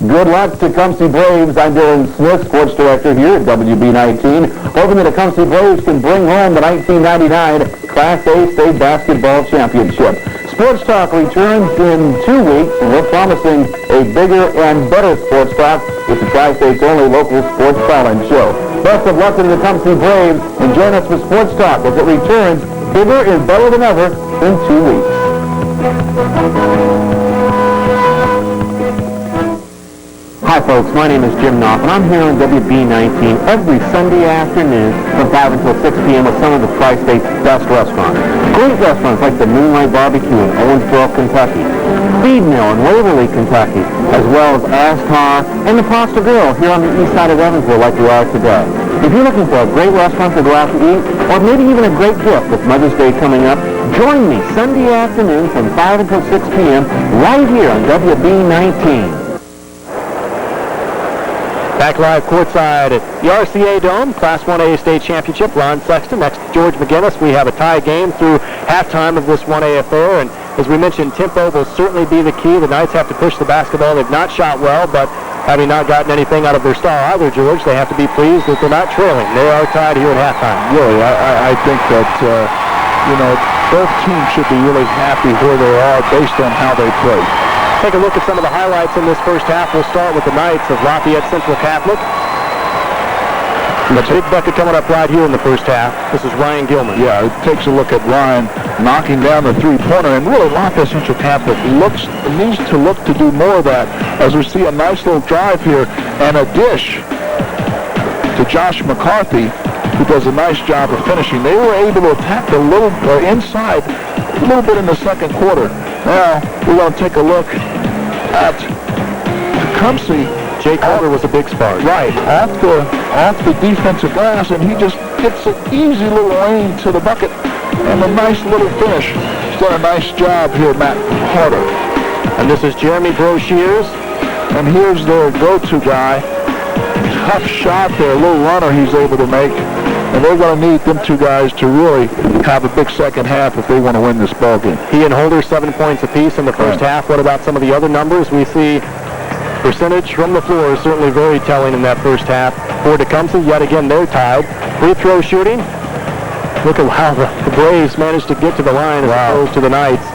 Good luck to Tecumseh Braves. I'm Darren Smith, sports director here at WB19. Hoping the Tecumseh Braves can bring home the 1999 Class A State Basketball Championship. Sports Talk returns in 2 weeks, and we're promising a bigger and better sports talk with the Tri-State's only local sports talent show. Best of luck to the Tecumseh Braves, and join us for Sports Talk as it returns bigger and better than ever in 2 weeks. Hi folks, my name is Jim Knopf, and I'm here on WB19 every Sunday afternoon from 5 until 6 p.m. with some of the Tri-State's best restaurants. Great restaurants like the Moonlight Barbecue in Owensboro, Kentucky, Feed Mill in Waverly, Kentucky, as well as Astar and the Pasta Grill here on the east side of Evansville like we are today. If you're looking for a great restaurant to go out to eat, or maybe even a great gift with Mother's Day coming up, join me Sunday afternoon from 5 until 6 p.m. right here on WB19. Back live courtside at the RCA Dome, Class 1A State Championship. Ron Sexton next to George McGinnis. We have a tie game through halftime of this 1A affair, and as we mentioned, tempo will certainly be the key. The Knights have to push the basketball. They've not shot well, but having not gotten anything out of their star either, George, they have to be pleased that they're not trailing. They are tied here at halftime. Really, I think that, both teams should be really happy where they are based on how they play. Take a look at some of the highlights in this first half. We'll start with the Knights of Lafayette Central Catholic. The big bucket coming up right here in the first half. This is Ryan Gilman. Yeah, it takes a look at Ryan knocking down the three-pointer, and really Lafayette Central Catholic needs to look to do more of that as we see a nice little drive here and a dish to Josh McCarthy, who does a nice job of finishing. They were able to attack the little inside a little bit in the second quarter. Now we're going to take a look at Tecumseh. Jake Holder was a big spark. Right, off the defensive glass, and he just gets an easy little lane to the bucket. and a nice little finish. He's done a nice job here, Matt Carter. And this is Jeremy Broshiers. And here's their go-to guy. Tough shot there, a little runner he's able to make. And they're going to need them two guys to really have a big second half if they want to win this ball game. He and Holder 7 points apiece in the first half. What about some of the other numbers? We see percentage from the floor is certainly very telling in that first half. For Tecumseh, yet again, they're tied. Free throw shooting. Look at how the Braves managed to get to the line as opposed to the Knights.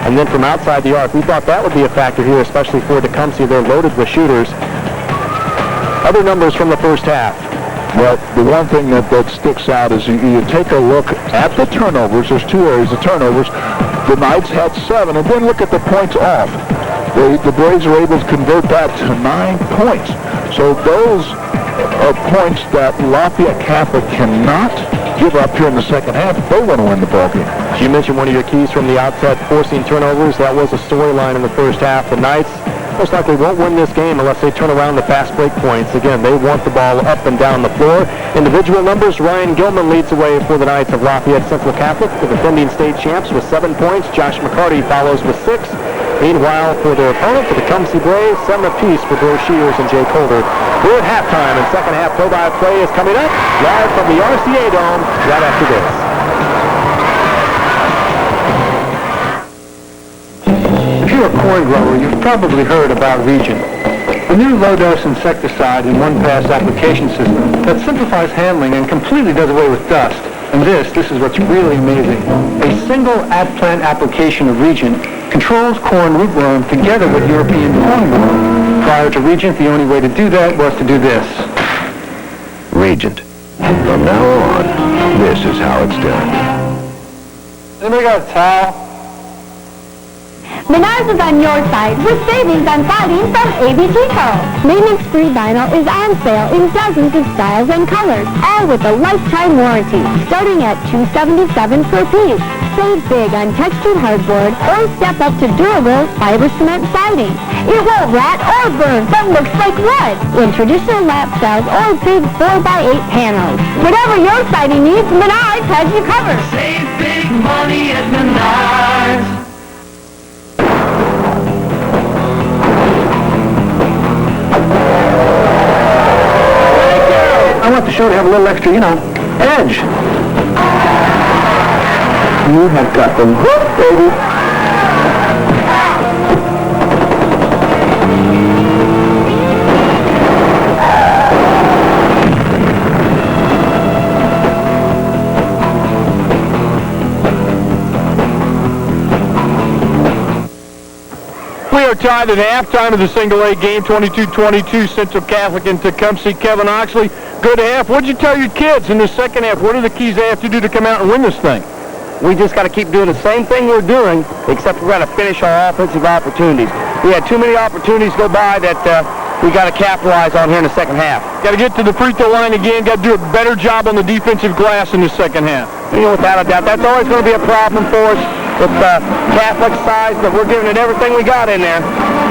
And then from outside the arc, we thought that would be a factor here, especially for Tecumseh. They're loaded with shooters. Other numbers from the first half. Well, the one thing that sticks out is you take a look at the turnovers. There's two areas of turnovers. The Knights had 7, and then look at the points off. The Braves are able to convert that to 9 points. So those are points that Lafayette Catholic cannot give up here in the second half if they want to win the ball game. You mentioned one of your keys from the outset, forcing turnovers. That was a storyline in the first half. The Knights most likely won't win this game unless they turn around the fast break points. Again, they want the ball up and down the floor. Individual numbers, Ryan Gilman leads away for the Knights of Lafayette Central Catholic, the defending state champs, with 7 points. Josh McCarty follows with 6. Meanwhile, for their opponent, the Tecumseh Braves, 7 apiece for Broshiers and Jake Holder. We're at halftime, and second half play-by-play is coming up live from the RCA Dome right after this. If you're a corn grower, you've probably heard about Region, a new low-dose insecticide in one-pass application system that simplifies handling and completely does away with dust. And this is what's really amazing. A single at-plant application of Region controls corn rootworm together with European cornworm. Prior to Regent, the only way to do that was to do this. Regent. From now on, this is how it's done. Anybody got a towel? Menards is on your side with savings on siding from AB Chico. Maintenance-free vinyl is on sale in dozens of styles and colors, all with a lifetime warranty, starting at $277 per piece. Save big on textured hardboard or step up to durable fiber cement siding. It won't rat or burn, but looks like wood in traditional lap styles or big 4x8 panels. Whatever your siding needs, Menards has you covered. Save big money at Menards. I want the show to have a little extra, edge. You have got them hooked, baby. We are tied at halftime of the single A game, 22-22, Central Catholic and Tecumseh. Kevin Oxley, good half. What'd you tell your kids in the second half? What are the keys they have to do to come out and win this thing? We just got to keep doing the same thing we're doing, except we're going to finish our offensive opportunities. We had too many opportunities go by that we got to capitalize on here in the second half. Got to get to the free throw line again. Got to do a better job on the defensive glass in the second half. Without a doubt, that's always going to be a problem for us with Catholic size, but we're giving it everything we got in there.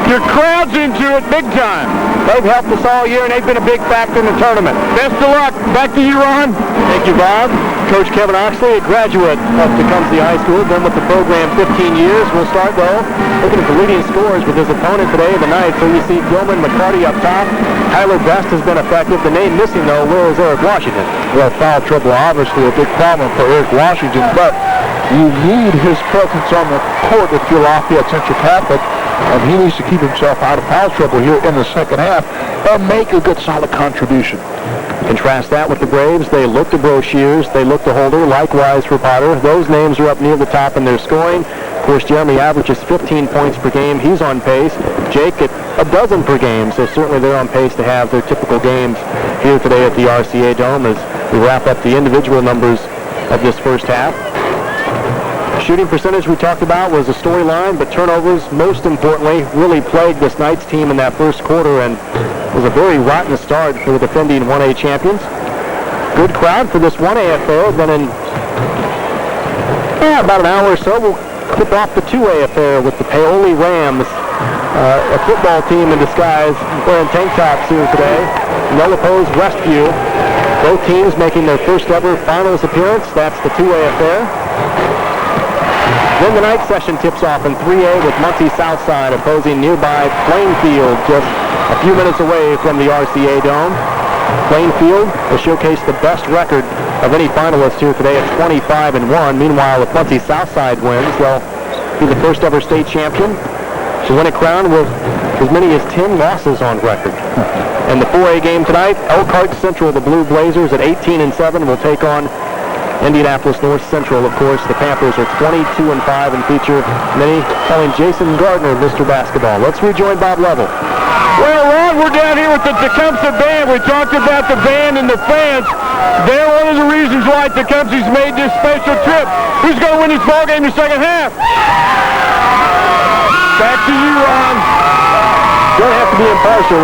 Your crowd's into it big time. They've helped us all year, and they've been a big factor in the tournament. Best of luck. Back to you, Ron. Thank you, Bob. Coach Kevin Oxley, a graduate of Tecumseh High School, been with the program 15 years. We'll start, though, looking at the leading scorers with his opponent today, the Knights. So you see Gilman, McCarty up top. Tyler Best has been effective. The name missing, though, where is Eric Washington? Well, foul trouble, obviously a big problem for Eric Washington, but you need his presence on the court if you're Lafayette Central Catholic, and he needs to keep himself out of foul trouble here in the second half and make a good, solid contribution. Contrast that with the Braves. They look to Broshiers. They look to Holder. Likewise for Potter. Those names are up near the top in their scoring. Of course, Jeremy averages 15 points per game. He's on pace. Jake at a dozen per game, so certainly they're on pace to have their typical games here today at the RCA Dome as we wrap up the individual numbers of this first half. Shooting percentage we talked about was a storyline, but turnovers, most importantly, really plagued this Knights team in that first quarter and was a very rotten start for the defending 1A champions. Good crowd for this 1A affair. Then in about an hour or so, we'll clip off the 2A affair with the Paoli Rams, a football team in disguise, wearing tank tops here today. Null opposed Westview. Both teams making their first ever finals appearance. That's the two-way affair. Then the night session tips off in 3A with Muncie Southside opposing nearby Plainfield, just a few minutes away from the RCA Dome. Plainfield will showcase the best record of any finalist here today at 25-1. Meanwhile, if Muncie Southside wins, they'll be the first ever state champion to win a crown with as many as 10 losses on record. And the 4A game tonight, Elkhart Central, the Blue Blazers at 18-7 will take on Indianapolis North Central. Of course, the Panthers are 22-5 and feature many calling Jason Gardner Mr. Basketball. Let's rejoin Bob Lovell. Well, Ron, we're down here with the Tecumseh band. We talked about the band and the fans. They're one of the reasons why Tecumseh's made this special trip. Who's going to win this ball game in the second half? Back to you, Ron. Don't have to be impartial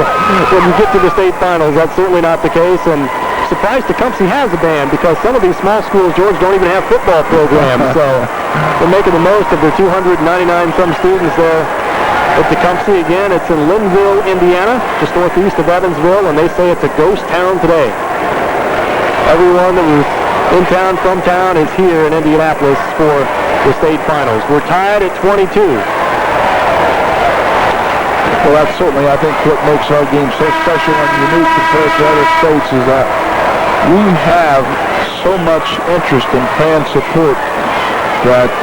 when you get to the state finals. That's certainly not the case. And surprised Tecumseh has a band because some of these small schools, George, don't even have football programs. So they're making the most of their 299-some students there at Tecumseh. Again, it's in Linville, Indiana, just northeast of Evansville, and they say it's a ghost town today. Everyone that was in town, from town, is here in Indianapolis for the state finals. We're tied at 22. Well, that's certainly, I think, what makes our game so special and unique compared to other states is that we have so much interest and fan support that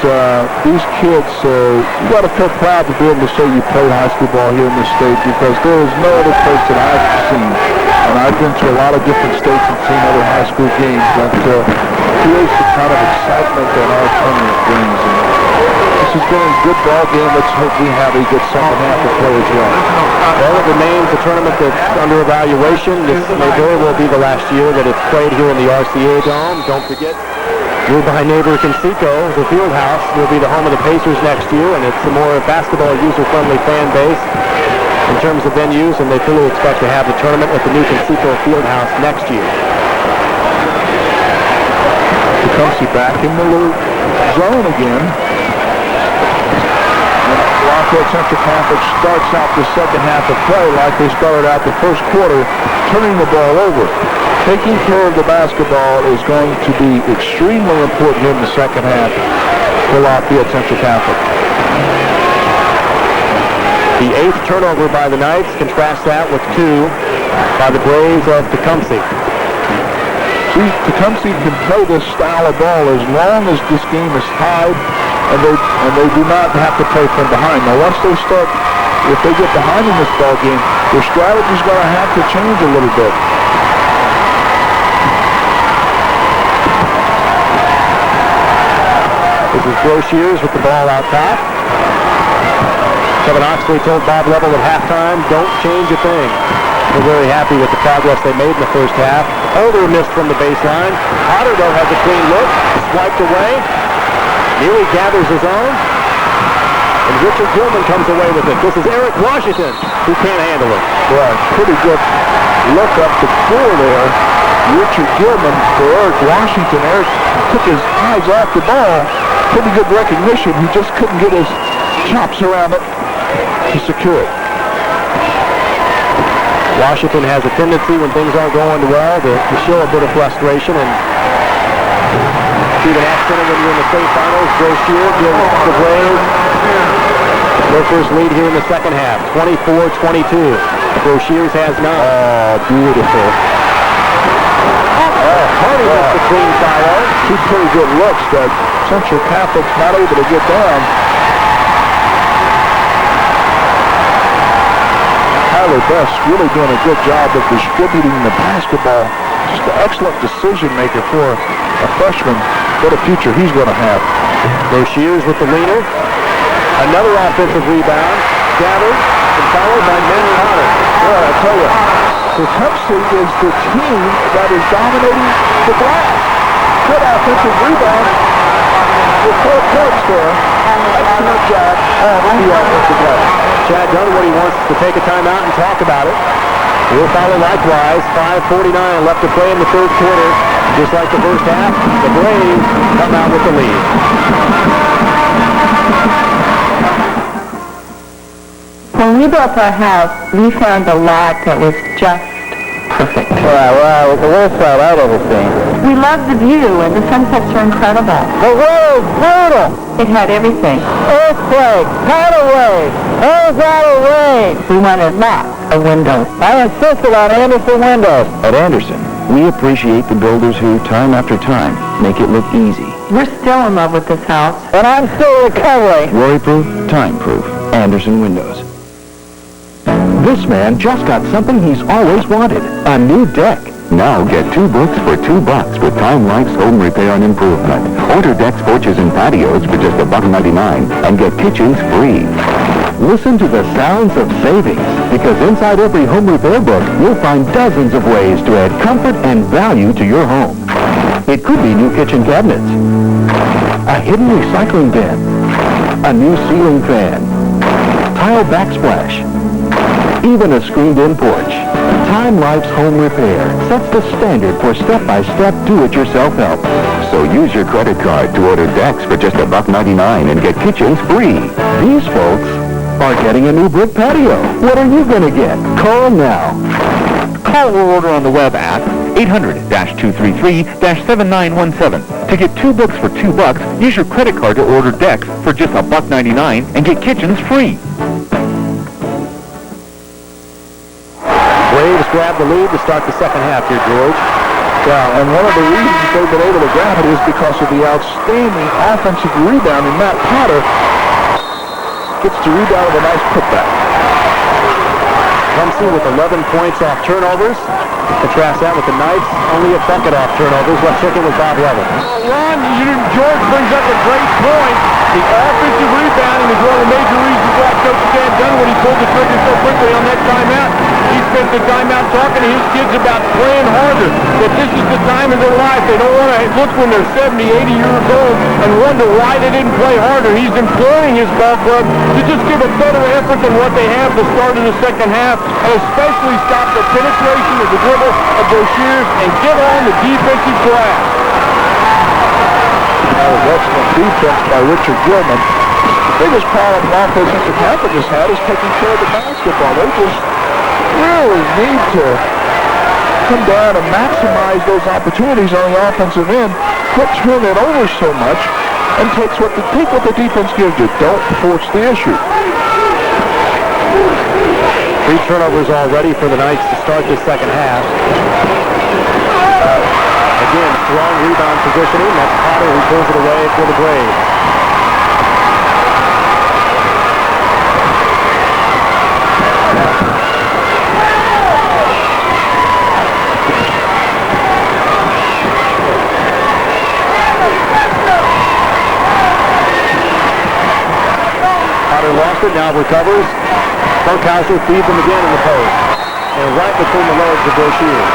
these kids, you got to feel proud to be able to say you played high school ball here in this state, because there is no other place that I've seen, and I've been to a lot of different states and seen other high school games, that creates the kind of excitement that our tournament brings. This has been a good ball game. Let's hope we have a good second half to play as well. Well, it remains a tournament that's under evaluation. This may very well be the last year that it's played here in the RCA Dome. Don't forget, nearby neighbor Conseco, the field house, will be the home of the Pacers next year, and it's a more basketball user-friendly fan base in terms of venues, and they fully expect to have the tournament at the new Conseco field house next year. Tecumseh back in the zone again. Lafayette Central Catholic starts out the second half of play like they started out the first quarter, turning the ball over. Taking care of the basketball is going to be extremely important here in the second half for Lafayette Central Catholic. The 8th turnover by the Knights. Contrast that with 2 by the Braves of Tecumseh. See, Tecumseh can play this style of ball as long as this game is tied, and they do not have to play from behind. Now, once they start, if they get behind in this ball game, their strategy's going to have to change a little bit. This is Broshiers with the ball out top. Kevin Oxley told Bob Lovell at halftime, don't change a thing. We're very happy with the progress they made in the first half. Holder missed from the baseline. Potter, though, has a clean look. Swiped away. Neely gathers his own. And Richard Gilman comes away with it. This is Eric Washington, who can't handle it. Well, pretty good look up the floor there. Richard Gilman for Eric Washington. Eric took his eyes off the ball. Pretty good recognition. He just couldn't get his chops around it to secure it. Washington has a tendency when things aren't going well to show a bit of frustration, and even accented when you're in the state finals. Broshier gives the Braves their first lead here in the second half, 24-22. Broshiers has 9. Oh, beautiful. Oh, Hardy with the clean foul. 2 pretty good looks that Central Catholic's not able to get down. Tyler Best really doing a good job of distributing the basketball. Just an excellent decision maker for a freshman. What a future he's going to have. Broshiers with the leader. Another offensive rebound. Gathered and followed by Manny Potter. Well, I tell you, Tecumseh is the team that is dominating the glass. Good offensive rebound with 4 points there. Excellent job on the offensive glass. Chad Dunwoody wants to take a timeout and talk about it. We'll follow likewise. 5:49 left to play in the third quarter. Just like the first half, the Braves come out with the lead. When we built our house, we found a lot that was just perfect. Well, it's the worst crowd I've ever seen. We love the view, and the sunsets are incredible. The weather's brutal. It had everything. Earthquake, tidal wave, horizontal rain. We wanted lots of windows. I insisted on Anderson windows. At Anderson, we appreciate the builders who, time after time, make it look easy. We're still in love with this house. And I'm still recovering. Worry-proof, time-proof. Anderson Windows. This man just got something he's always wanted, a new deck. Now get 2 books for $2 with Time Life's Home Repair and Improvement. Order decks, porches, and patios for just $1.99 and get kitchens free. Listen to the sounds of savings, because inside every home repair book, you'll find dozens of ways to add comfort and value to your home. It could be new kitchen cabinets, a hidden recycling bin, a new ceiling fan, tile backsplash, even a screened-in porch. Time Life's Home Repair sets the standard for step-by-step do-it-yourself help. So use your credit card to order decks for just $1.99 and get kitchens free. These folks are getting a new brick patio. What are you going to get? Call now. Call or order on the web at 800-233-7917. To get 2 books for $2, use your credit card to order decks for just $1.99 and get kitchens free. Braves grab the lead to start the second half here, George. Yeah, and one of the reasons they've been able to grab it is because of the outstanding offensive rebounding. Matt Potter gets to rebound with a nice putback. Tecumseh with 11 points off turnovers. Contrast that with the Knights, only a bucket off turnovers. Let's check in with Bob Levin. Ron, George brings up a great point. The offensive rebounding is one of the major reasons why Coach Chad Dunwoody pulled the trigger so quickly on that timeout. He spent the timeout talking to his kids about playing harder, that this is the time of their life. They don't want to look when they're 70, 80 years old and wonder why they didn't play harder. He's imploring his ball club to just give a better effort than what they have at the start of the second half, and especially stop the penetration of the dribble of Boshears and get on the defensive glass. That was excellent defense by Richard Gilman. The biggest problem Lafayette Central Catholic has had is taking care of the basketball. They just really need to come down and maximize those opportunities on the offensive end, quit turning it over so much, and take what the defense gives you. Don't force the issue. 3 turnovers already for the Knights to start this second half. Again, strong rebound positioning. That's Potter who pulls it away for the Braves. Potter lost it, now recovers. Funkhauser feeds him again in the post. And right between the legs of Boshears.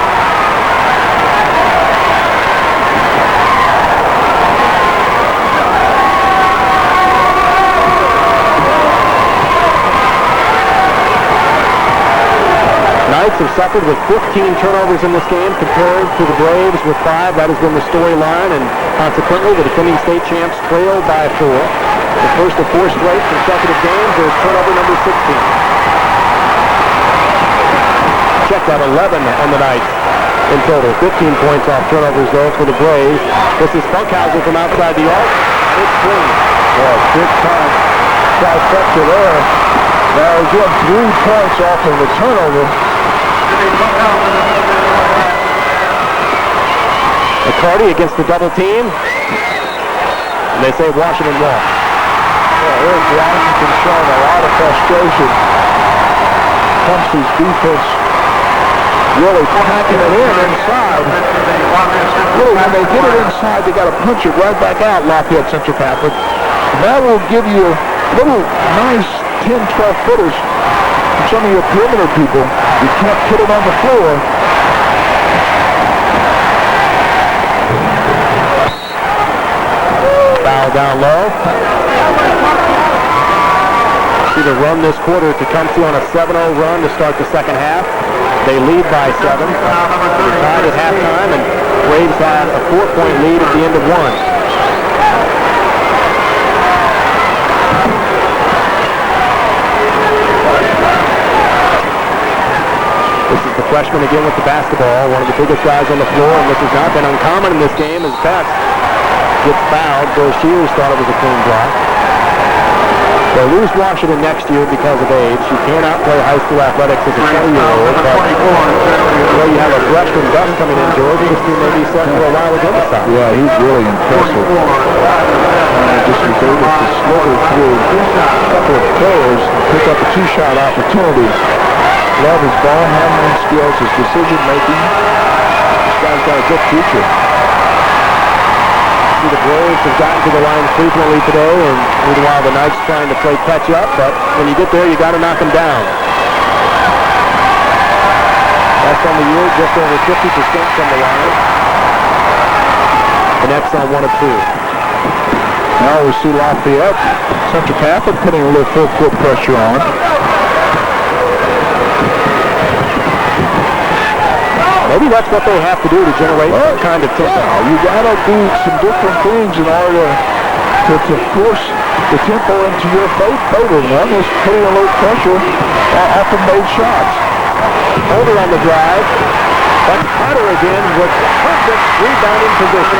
Knights have suffered with 15 turnovers in this game compared to the Braves with 5. That has been the storyline, and consequently the defending state champs trail by 4. The first of 4 straight consecutive games is turnover number 16. Check out 11 on the Knights in total. 15 points off turnovers, though, for the Braves. This is Funkhauser from outside the arc. It's clean. Big time trifecta there. Now again, 3 points off of the turnover. McCarty against the double team. And they say Washington won. There's Washington showing a lot of frustration. Tecumseh's defense really packing it in inside. Really, when they get it inside, they got to punch it right back out, Lafayette Central Catholic. And that will give you little nice 10, 12 footers from some of your perimeter people. You can't put it on the floor. Foul down low. See the run this quarter. Tecumseh on a 7-0 run to start the second half. They lead by 7. They're tied at halftime, and Braves have a 4-point lead at the end of 1. This is The freshman again with the basketball, one of the biggest guys on the floor, and this has not been uncommon in this game as Best gets fouled. Shears thought it was a clean block. They'll lose Washington next year because of age. You cannot play high school athletics as a 20-year-old, but you have a freshman Best coming in, George. This team may be set for a while again this time. Yeah, he's really impressive. Just was able to slither through a couple of players, pick up a two-shot opportunity. Love his ball handling skills, his decision making. This guy's got a good future. The Braves have gotten to the line frequently today, and meanwhile the Knights trying to play catch up, but when you get there, you got to knock them down. That's on the year, just over 50% from the line. The Nets on 1 of 2. Now we see Lafayette, Central Catholic putting a little full court pressure on. Maybe that's what they have to do to generate that kind of tempo. You got to do some different things in order to force the tempo into your favor. One is putting a little pressure off of made shots. Holder on the drive. That's Potter again with perfect rebounding position.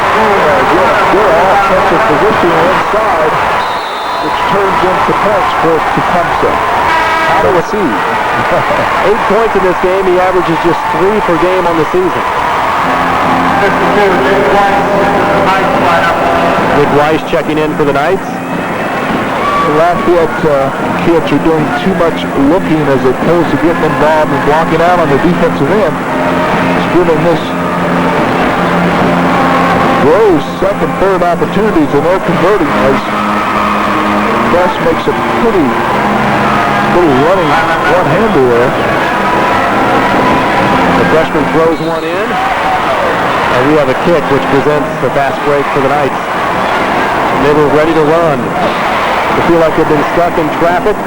Good offensive position inside, which turns into points for Tecumseh. Potter with 8 points in this game. He averages just 3 per game on the season. Nick Weiss checking in for the Knights. The Lafayette kids are doing too much looking as opposed to getting involved and blocking out on the defensive end. It's giving this Braves second, third opportunities, and they're converting as Best makes a pretty little running one-hander there. The freshman throws one in, and we have a kick which presents a fast break for the Knights. They were ready to run. They feel like they've been stuck in traffic,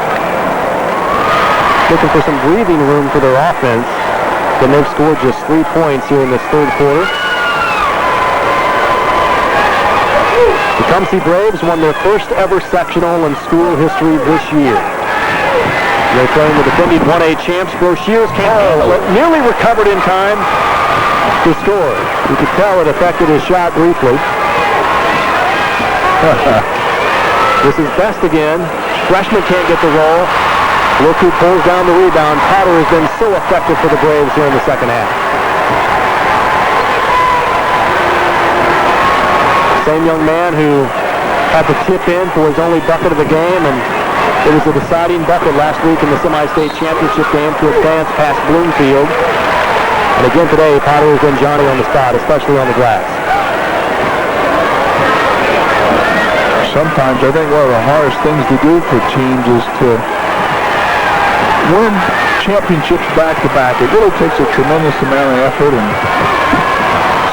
looking for some breathing room for their offense. Then they've scored just 3 points here in this third quarter. The Tecumseh Braves won their first ever sectional in school history this year. They're playing the defending 1A champs. Shears can't handle it. Nearly recovered in time to score. You could tell it affected his shot briefly. This is Best again. Freshman can't get the roll. Look who pulls down the rebound. Potter has been so effective for the Braves here in the second half. Same young man who had the tip in for his only bucket of the game, and it was a deciding bucket last week in the semi-state championship game to advance past Bloomfield. And again today, Potter has been Johnny on the spot, especially on the glass. Sometimes I think one of the hardest things to do for teams is to win championships back-to-back. It really takes a tremendous amount of effort, and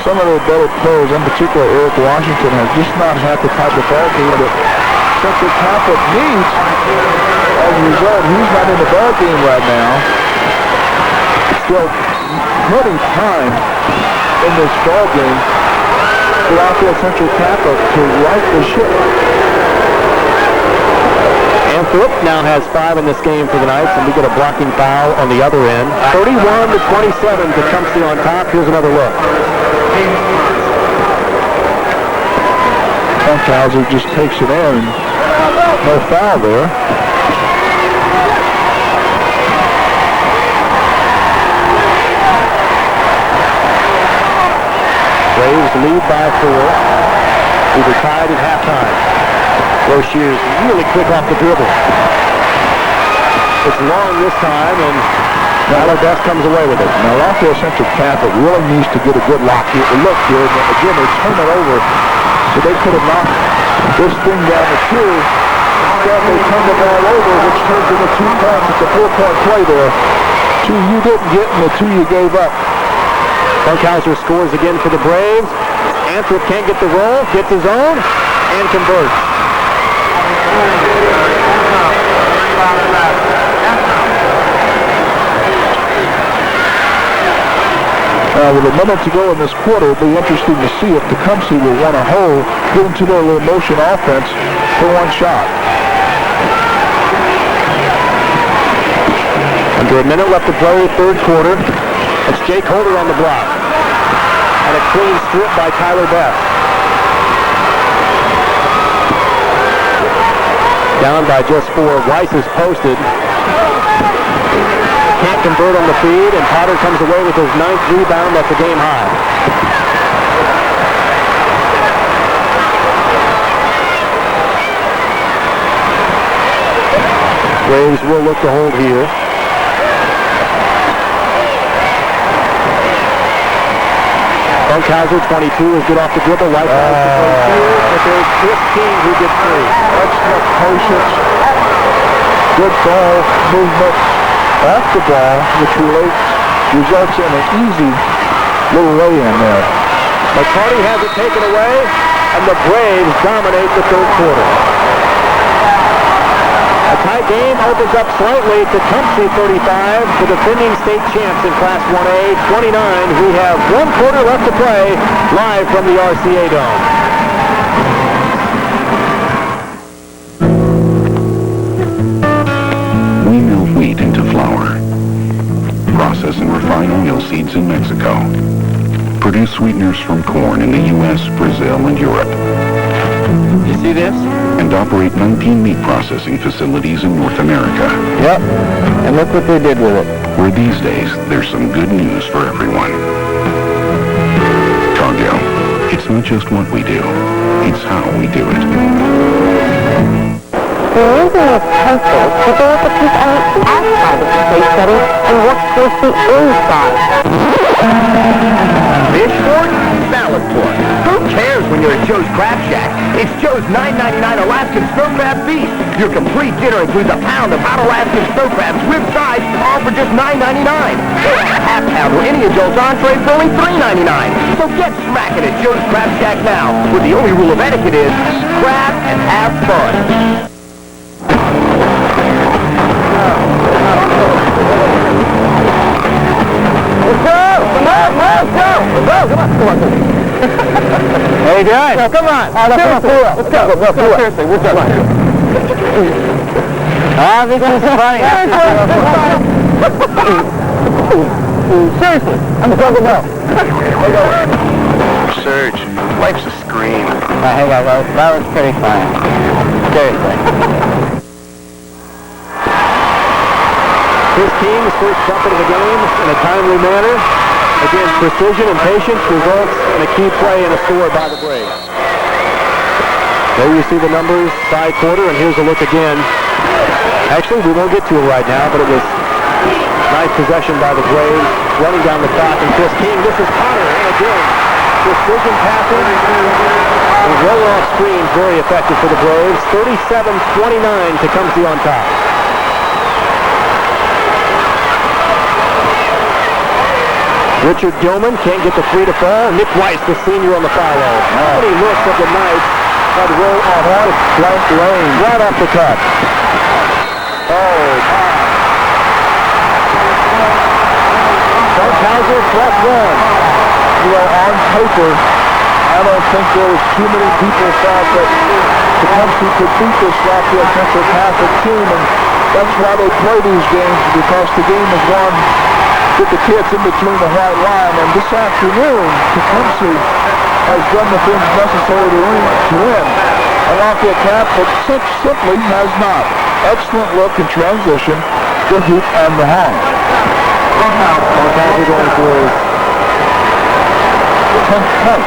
some of the better players, in particular Eric Washington, has just not had the type of ball game that Central Catholic needs. As a result, he's not in the ball game right now. Still plenty time in this ball game for Lafayette Central Catholic to right the ship. Anthrop now has 5 in this game for the Knights, and we get a blocking foul on the other end. 31-27, Tecumseh on top. Here's another look. Funkhauser just takes it in. No foul there. Braves lead by 4. We were tied at halftime. Shears really quick off the dribble. It's long this time, and Tyler Best comes away with it. Now Lafayette Central Catholic really needs to get a good look here. Again, they turn it over, so they could have knocked this thing down to 2. Instead, they turn the ball over, which turns into 2 points. It's a 4-point play there. 2 you didn't get, and the 2 you gave up. Funkhauser scores again for the Braves. Anthrop can't get the roll, gets his own, and converts. With a minute to go in this quarter, it'll be interesting to see if Tecumseh will want to get into their little motion offense for 1 shot. Under a minute left to play, third quarter. It's Jake Holder on the block. And a clean strip by Tyler Best. Down by just 4. Weiss is posted. Can't convert on the feed, and Potter comes away with his 9th rebound. That's a game high. Braves will look to hold here. Funkhauser, 22, is good off the dribble. Right back to here, but there's 15 who gets 3. Excellent patience. Good ball movement off the ball, which results in an easy little lay-in there. McCarty has it taken away, and the Braves dominate the third quarter. A tight game opens up slightly. Tecumseh 35, the defending state champs in Class 1A, 29. We have 1 quarter left to play, live from the RCA Dome. We mill wheat into flour, process and refine oil seeds in Mexico, produce sweeteners from corn in the U.S., Brazil, and Europe. You see this? And operate 19 meat processing facilities in North America. Yep, and look what they did with it. Where these days, there's some good news for everyone. Cargill, it's not just what we do, it's how we do it. The reason is pencil to go up against the outside of the space shuttle and work towards the inside. Fish fork, salad fork. Who cares when you're at Joe's Crab Shack? It's Joe's $9.99 Alaskan Snow Crab Feast. Your complete dinner includes a pound of hot Alaskan snow crabs, rib sides, all for just $9.99. Or a half pound or any adult entree for only $3.99. So get smacking at Joe's Crab Shack now, where the only rule of etiquette is eat crab and have fun. Let's go! Come on! Let's go! Come on! Hey guys! No, come on! Seriously, let's go! Seriously, we're done. This is funny. Seriously, I'm talking about. Serge, life's a scream. Hang on, that was pretty funny. Seriously. His team's first bucket of the game in a timely manner. Again, precision and patience results in a key play and a score by the Braves. There you see the numbers, side quarter, and here's a look again. Actually, we won't get to it right now, but it was nice possession by the Braves, running down the clock, and Chris King. This is Potter, and again, precision passing and roll-off screens very effective for the Braves. 37-29 Tecumseh on top. Richard Gilman can't get the free to fall. Nick Weiss, the senior, on the foul line. How many looks of the night that roll off hard blank lane right off the cut. Oh, my. Funkhauser +1. You know, on paper, I don't think there was too many people thought that Tecumseh could beat this Lafayette Central Catholic team, and that's why they play these games, because the game is won with the kids in between the white line. And this afternoon, Tecumseh has done the things necessary to win. And Lafayette Catholic simply has not. Excellent look in transition, the hoop and the hang. Funkhauser going for his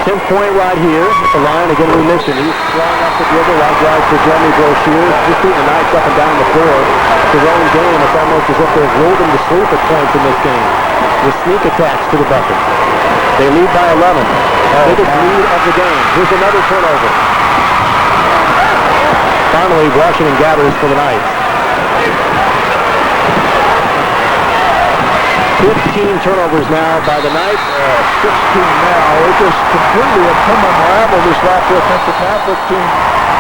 10th point right here at the line. Again, we mentioned he's throwing off the dribble like guys for Jeremy Brochure. Just beating the Knights up and down the floor. His own game, it's almost as if they've rolled him to sleep at points in this game. With sneak attacks to the bucket. They lead by 11. Biggest lead of the game. Here's another turnover. Finally, Washington gathers for the Knights. 15 turnovers now by the Knights. 16 now. It just completely unraveled this Lafayette Central Catholic team.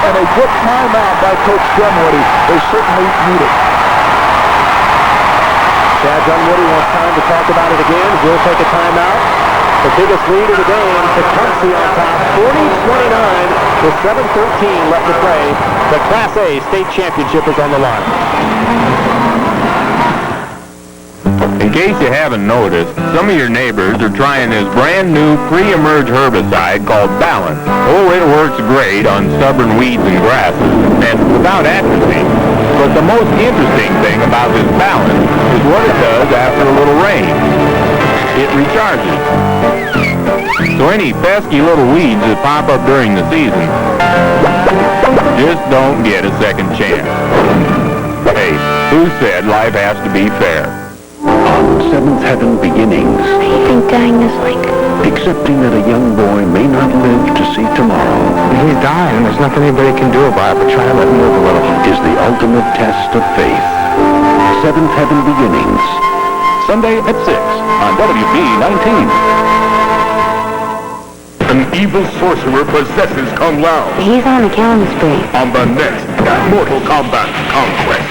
And a good timeout by Coach Dunwoody. They certainly need it. Chad Dunwoody wants time to talk about it again. We'll take a timeout. The biggest lead of the game, Tecumseh on top, 40-29 with 7:13 left to play. The Class A state championship is on the line. In case you haven't noticed, some of your neighbors are trying this brand new pre-emerge herbicide called Balance. Oh, it works great on stubborn weeds and grasses, and without atrophy. But the most interesting thing about this Balance is what it does after a little rain. It recharges. So any pesky little weeds that pop up during the season just don't get a second chance. Hey, who said life has to be fair? On Seventh Heaven Beginnings. What do you think dying is like? Accepting that a young boy may not live to see tomorrow. He's dying, and there's nothing anybody can do about it, but try to let him live a little. Is the ultimate test of faith. Seventh Heaven Beginnings. Sunday at 6 on WB19. An evil sorcerer possesses Kung Lao. He's on a killing spree. On the next Mortal Kombat Conquest.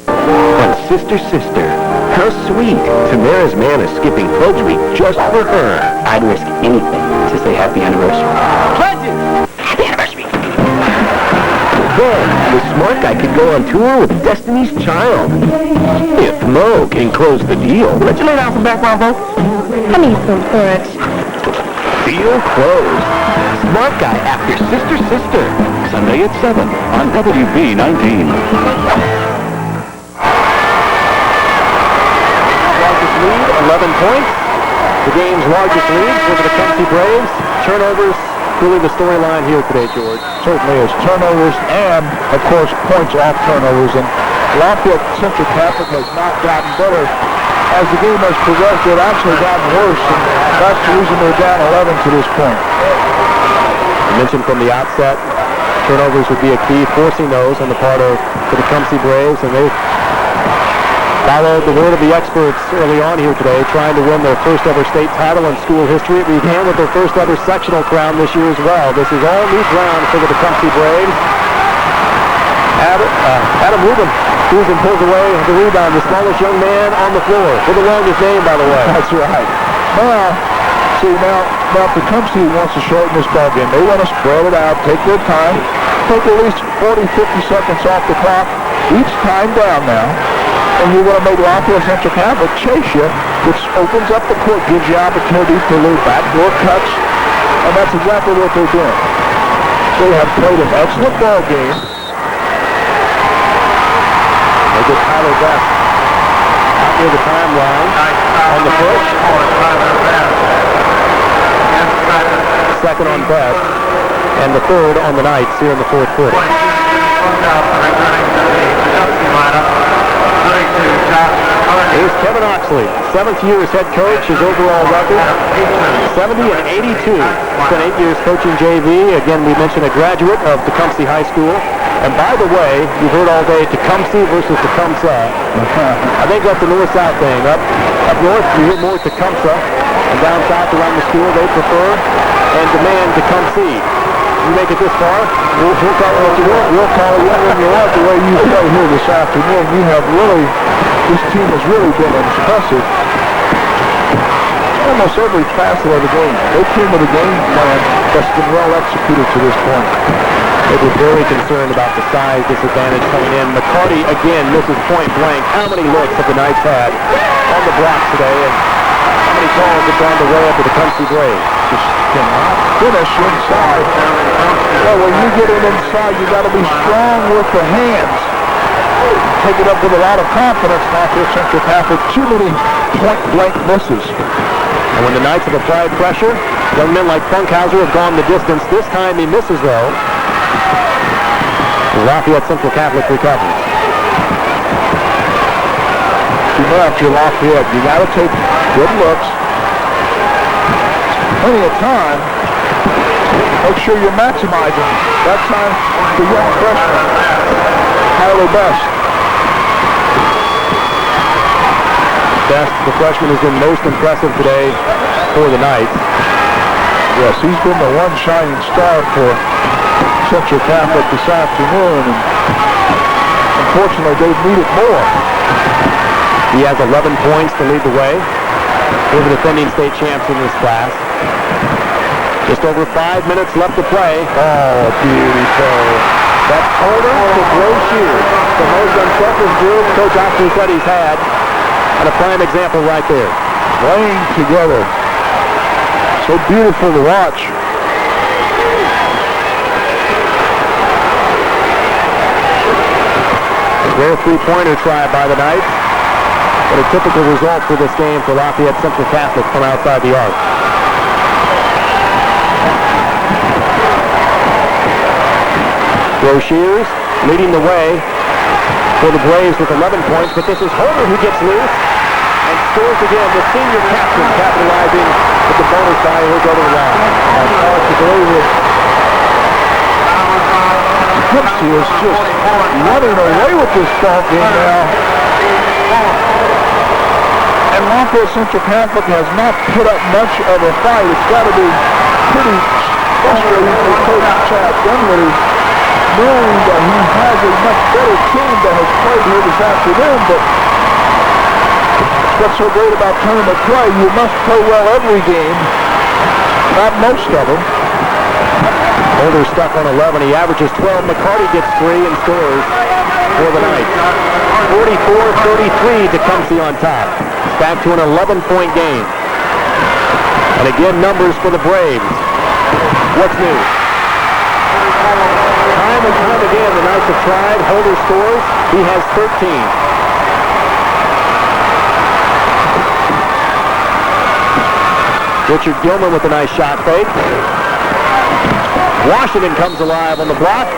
But sister, how sweet. Tamara's man is skipping Pledge Week just for her. I'd risk anything to say happy anniversary. Pledges! Happy anniversary! Then, the smart guy could go on tour with Destiny's Child. If Mo can close the deal. Would you lay down some background vocals? I need some storage. Deal closed. Smart guy after sister. Sunday at 7 on WB19. Largest lead, 11 points. The game's largest lead for the Tecumseh Braves. Turnovers, really the storyline here today, George. Certainly is turnovers and, of course, points off turnovers. And Lafayette Central Catholic has not gotten better. As the game has progressed, they've actually gotten worse, and that's the reason they're down 11 to this point. I mentioned from the outset, turnovers would be a key, forcing those on the part of the Tecumseh Braves, and they've followed the word of the experts early on here today, trying to win their first ever state title in school history. It began with their first ever sectional crown this year as well. This is all new ground for the Tecumseh Braves. Adam Rubin pulls away the rebound, the smallest young man on the floor, with the longest name, by the way. That's right. Now Tecumseh wants to shorten this ball game. They want to spread it out, take their time, take at least 40, 50 seconds off the clock, each time down now. And you want to make Lafayette Central Catholic chase you, which opens up the court, gives you opportunities to lose backdoor cuts, and that's exactly what they're doing. They have played an excellent ball game. They get Tyler Best out near the timeline on the push. Second on Best, and the third on the Knights here in the fourth quarter. Here's Kevin Oxley, 7th year as head coach. His overall record, 70-82. Spent 8 years coaching JV. Again, we mentioned a graduate of Tecumseh High School. And by the way, you've heard all day Tecumseh versus Tecumseh. I think that's the north-south thing. Up north, you hear more Tecumseh, and down south around the school, they prefer and demand Tecumseh. You make it this far, we'll call it what you want. We'll call it whatever you want. The way you play here this afternoon, you have really, this team has really been impressive. Almost every facet of the game. They came with a game plan that's been well executed to this point. They were very concerned about the size disadvantage coming in. McCarty again misses point blank. How many looks have the Knights had on the blocks today, and how many calls have gone the way of the Tecumseh Braves? Just cannot finish inside. Well, when you get it inside, you got to be strong with the hands. Take it up with a lot of confidence. Lafayette Central Catholic, too many point-blank misses. And when the Knights have applied pressure, young men like Funkhauser have gone the distance. This time he misses, though. Lafayette Central Catholic recovers. If you're Lafayette, you got to take good looks. Plenty of time. Make sure you're maximizing that time for young freshman Tyler Best. Best, the freshman, has been most impressive today for the Knights. Yes, he's been the one shining star for Central Catholic this afternoon, and unfortunately they've needed more. He has 11 points to lead the way over the defending state champs in this class. Just over 5 minutes left to play. Oh, beautiful. That's Holder to Broshier. The most unselfish group Coach Osprey said he's had. And a prime example right there. Playing together. So beautiful to watch. Rare three-pointer try by the Knights. But a typical result for this game for Lafayette Central Catholic from outside the arc. Broshiers leading the way for the Braves with 11 points, but this is Holder who gets loose and scores again. The senior captain capitalizing with the bonus try. He'll go to the line. Tecumseh is just running away with this ball game now. And Lafayette Central Catholic has not put up much of a fight. It's got to be pretty frustrating for Coach Chad Dunwoody, knowing that he has a much better team that has played here this afternoon, but what's so great about tournament play, you must play well every game, not most of them. Holder stuck on 11. He averages 12. McCarty gets 3 and scores for the Knights. 44-33, Tecumseh on top. It's back to an 11-point game. And again, numbers for the Braves. What's new? Time and time again, the Knights have tried. Holder scores. He has 13. Richard Gilman with a nice shot fake. Washington comes alive on the block.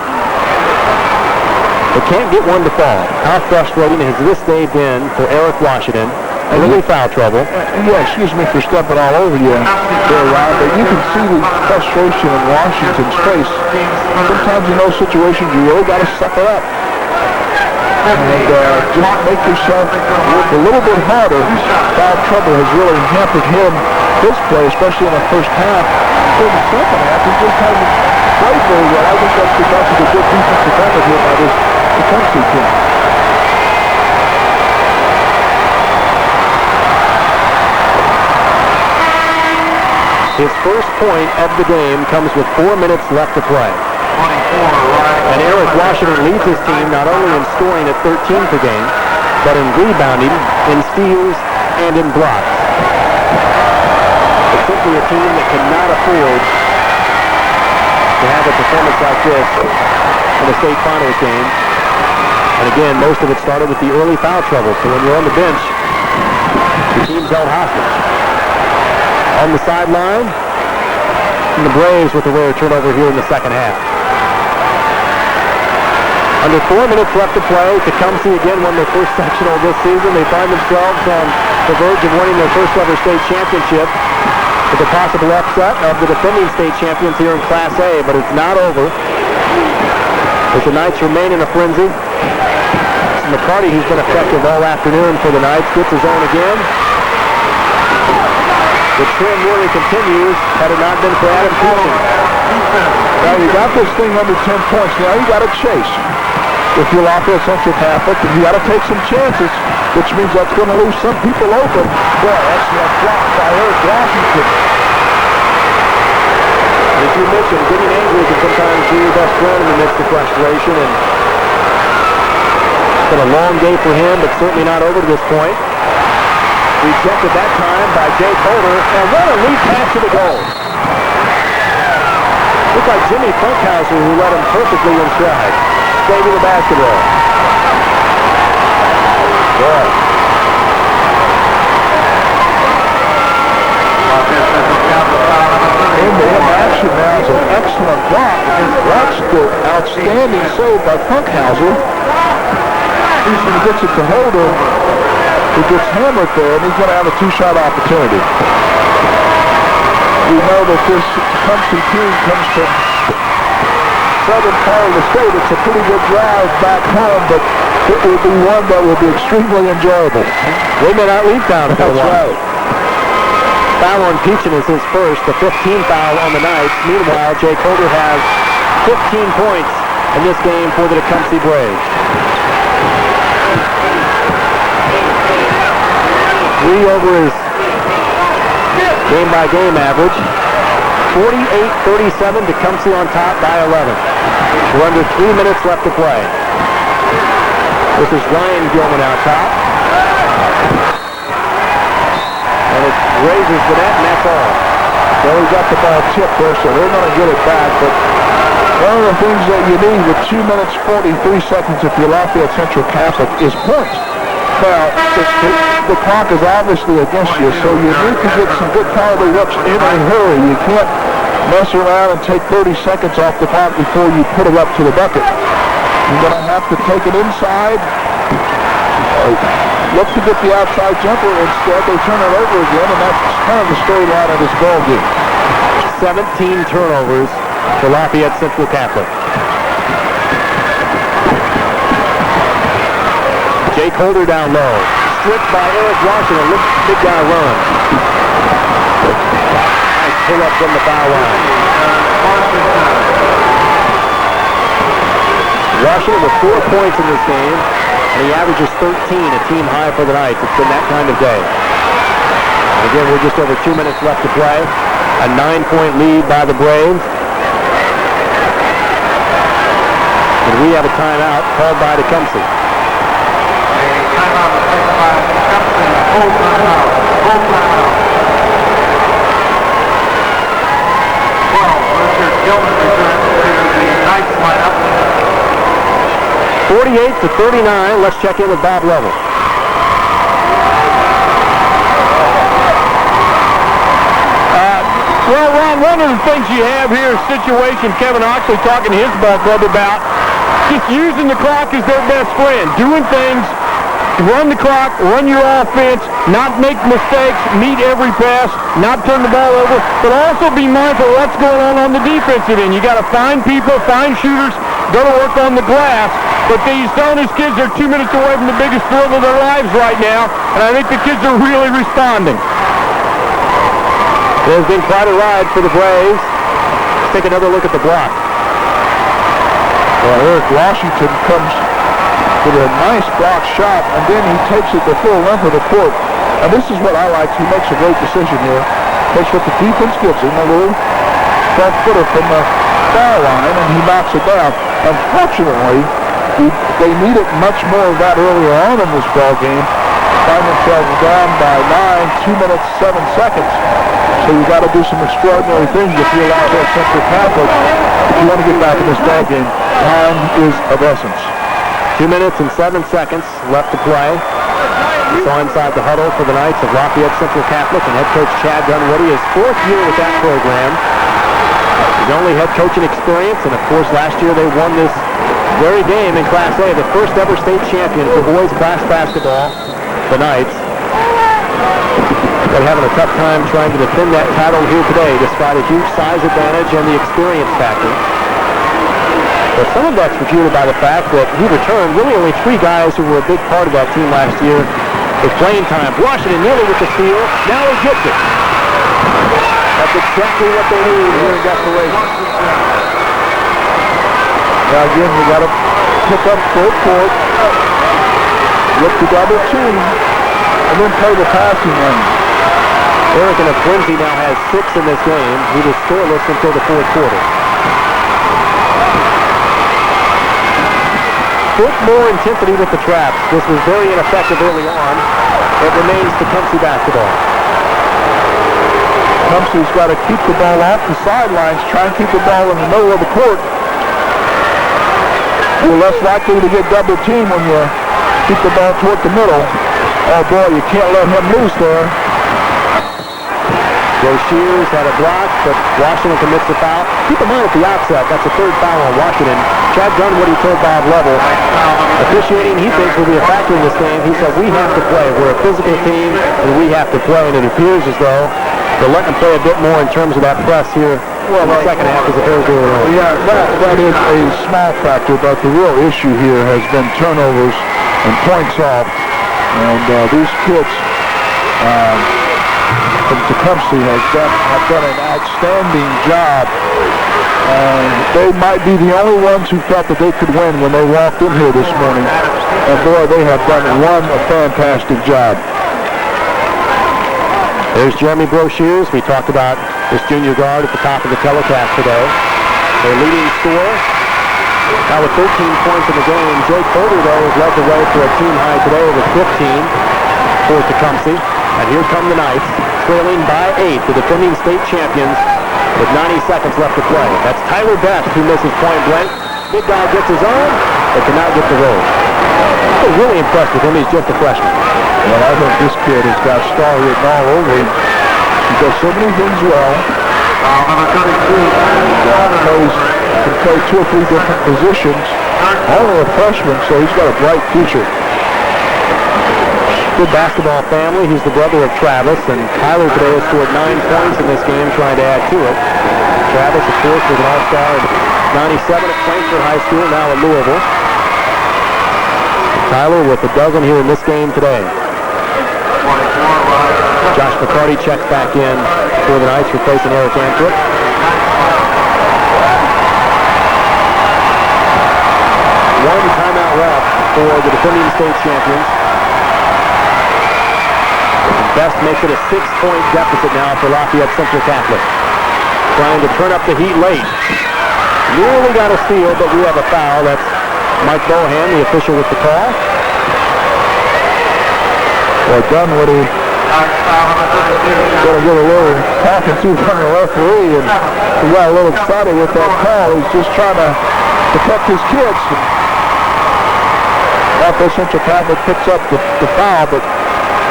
They can't get one to fall. How frustrating has this day been for Eric Washington? Early foul trouble. Yeah, excuse me for stepping all over you there, Ron, but you can see the frustration in Washington's face. Sometimes in those situations you really got to suck it up. And just make yourself work a little bit harder. Foul trouble has really hampered him, his play, especially in the first half. In the second half, he just hasn't played very well. I think that's because of the good defensive effort here by this Tecumseh team. His first point of the game comes with 4 minutes left to play. And Eric Washington leads his team not only in scoring at 13 per game, but in rebounding, in steals, and in blocks. It's simply a team that cannot afford to have a performance like this in a state finals game. And again, most of it started with the early foul trouble. So when you're on the bench, the team's held hostage. On the sideline, and the Braves with a rare turnover here in the second half. Under 4 minutes left to play, Tecumseh again won their first sectional this season. They find themselves on the verge of winning their first ever state championship with a possible upset of the defending state champions here in Class A, but it's not over. As the Knights remain in a frenzy. It's McCarty, who's been effective all afternoon for the Knights, gets his own again. The trend really continues had it not been for Adam Pearson. Now you got this thing under 10 points. Now you got to chase. If you're Lafayette Central Catholic, you got to take some chances, which means that's going to leave some people open. Well, that's not blocked by Eric Washington. As you mentioned, getting angry can sometimes be your best friend in the midst of frustration. And it's been a long day for him, but certainly not over to this point. Rejected that time by Jake Holder, and what a lead pass to the goal. Looked like Jimmy Funkhauser, who led him perfectly in stride. Saving the basketball. Boy. Into action now is an excellent block. That's the outstanding save by Funkhauser. He gets it to Holder. He gets hammered there, and he's going to have a two-shot opportunity. We know that this Tecumseh team comes from southern part of the state. It's a pretty good drive back home, but it will be one that will be extremely enjoyable. They may not leave town for a while. That's right. Foul on Peachin is his first, the 15th foul on the Knights. Meanwhile, Jake Holder has 15 points in this game for the Tecumseh Braves. 3 over his game-by-game average. 48-37, Tecumseh on top by 11. We're under 3 minutes left to play. This is Ryan Gilman out top. And it raises the net, and that's all. Well, he got the ball tipped there, so they're going to get it back. But one of the things that you need with 2 minutes, 43 seconds if you're Lafayette Central Catholic is points. Now, the clock is obviously against you, so you need to get some good quality reps in a hurry. You can't mess around and take 30 seconds off the clock before you put it up to the bucket. You're going to have to take it inside. Look to get the outside jumper. Instead, they turn it over again, and that's kind of the storyline of this ball game. 17 turnovers for Lafayette Central Catholic. Jake Holder down low. Stripped by Eric Washington. Look, big guy run. Nice pull up from the foul line. Washington with 4 points in this game, and he averages 13, a team high for the Knights. It's been that kind of day. And again, we're just over 2 minutes left to play. A 9-point lead by the Braves. And we have a timeout called by Tecumseh. Full timeout. 12, Richard Gilman returns to the Knights lineup. 48-39. Let's check in with Bob Lovell. Well, Ron, one of the things you have here is situation Kevin Oxley talking to his ball club about just using the clock as their best friend, doing things, run the clock, run your offense, not make mistakes, meet every pass, not turn the ball over, but also be mindful of what's going on the defensive end. You got to find people, find shooters, go to work on the glass. But he's telling his kids they're 2 minutes away from the biggest thrill of their lives right now, and I think the kids are really responding. It has been quite a ride for the Braves. Let's take another look at the block. Well, Eric Washington comes with a nice block shot, and then he takes it the full length of the court. And this is what I like. He makes a great decision here. Takes what the defense gives him, a little front footer from the foul line, and he knocks it down. Unfortunately, they needed much more of that earlier on in this ball game. Find themselves down by 9, 2 minutes, 7 seconds. So you got to do some extraordinary things if you're Lafayette Central Catholic if you want to get back in this ball game. Time is of essence. 2 minutes and 7 seconds left to play. We saw inside the huddle for the Knights of Lafayette Central Catholic and head coach Chad Dunwoody, his 4th year with that program. His only head coaching experience, and of course last year they won this very game in Class A, the first ever state champion for boys class basketball, the Knights. They're having a tough time trying to defend that title here today, despite a huge size advantage and the experience factor. But some of that's refuted by the fact that he returned really only 3 guys who were a big part of that team last year with playing time. Washington nearly with the steal. Now he gets it. That's exactly what they need here in desperation. Now again, you got to pick up full court, look to double team, and then play the passing lane. Eric Quincy now has 6 in this game. He was scoreless until the 4th quarter. Put more intensity with the traps. This was very ineffective early on. It remains Tecumseh basketball. Tecumseh's got to keep the ball off the sidelines, try and keep the ball in the middle of the court. You're less likely to get double team when you keep the ball toward the middle. Oh boy, you can't let him loose there. Joe Shears had a block, but Washington commits the foul. Keep in mind at the outset, that's a 3rd foul on Washington. Chad Dunwoody told Bob Lovell, officiating he thinks will be a factor in this game. He said, we have to play. We're a physical team, and we have to play. And it appears as though they're letting them play a bit more in terms of that press here in the second half as affairs go on. Yeah, that is a small factor, but the real issue here has been turnovers and points off. And these kids from Tecumseh have done an outstanding job. They might be the only ones who felt that they could win when they walked in here this morning. And boy, they have done a fantastic job. There's Jeremy Broshears. We talked about this junior guard at the top of the telecast today. Their leading scorer, now with 13 points in the game. Jake Holder, though, has led the way for a team high today with 15 for Tecumseh. And here come the Knights, trailing by 8, the defending state champions, with 90 seconds left to play. That's Tyler Best, who misses point blank. Big guy gets his own, but cannot get the roll. I'm really impressed with him. He's just a freshman. Well, I think this kid has got star written all over him. He does so many things well. Knows he can play 2 or 3 different positions. Only a freshman, so he's got a bright future. Good basketball family. He's the brother of Travis, and Tyler today has scored 9 points in this game, trying to add to it. Travis, of course, was an all-star in 97 at Frankfort High School, now at Louisville. Tyler with a dozen here in this game today. Josh McCarty checks back in for the Knights, replacing Eric Anthrop. One timeout left for the defending state champions. Best makes it a 6-point deficit now for Lafayette Central Catholic. Trying to turn up the heat late. Nearly got a steal, but we have a foul. That's Mike Bohan, the official with the call. Well, Dunwoody going to get a little talking to from the referee, and he got a little excited with that call. He's just trying to protect his kids. Lafayette Central Catholic picks up the foul, but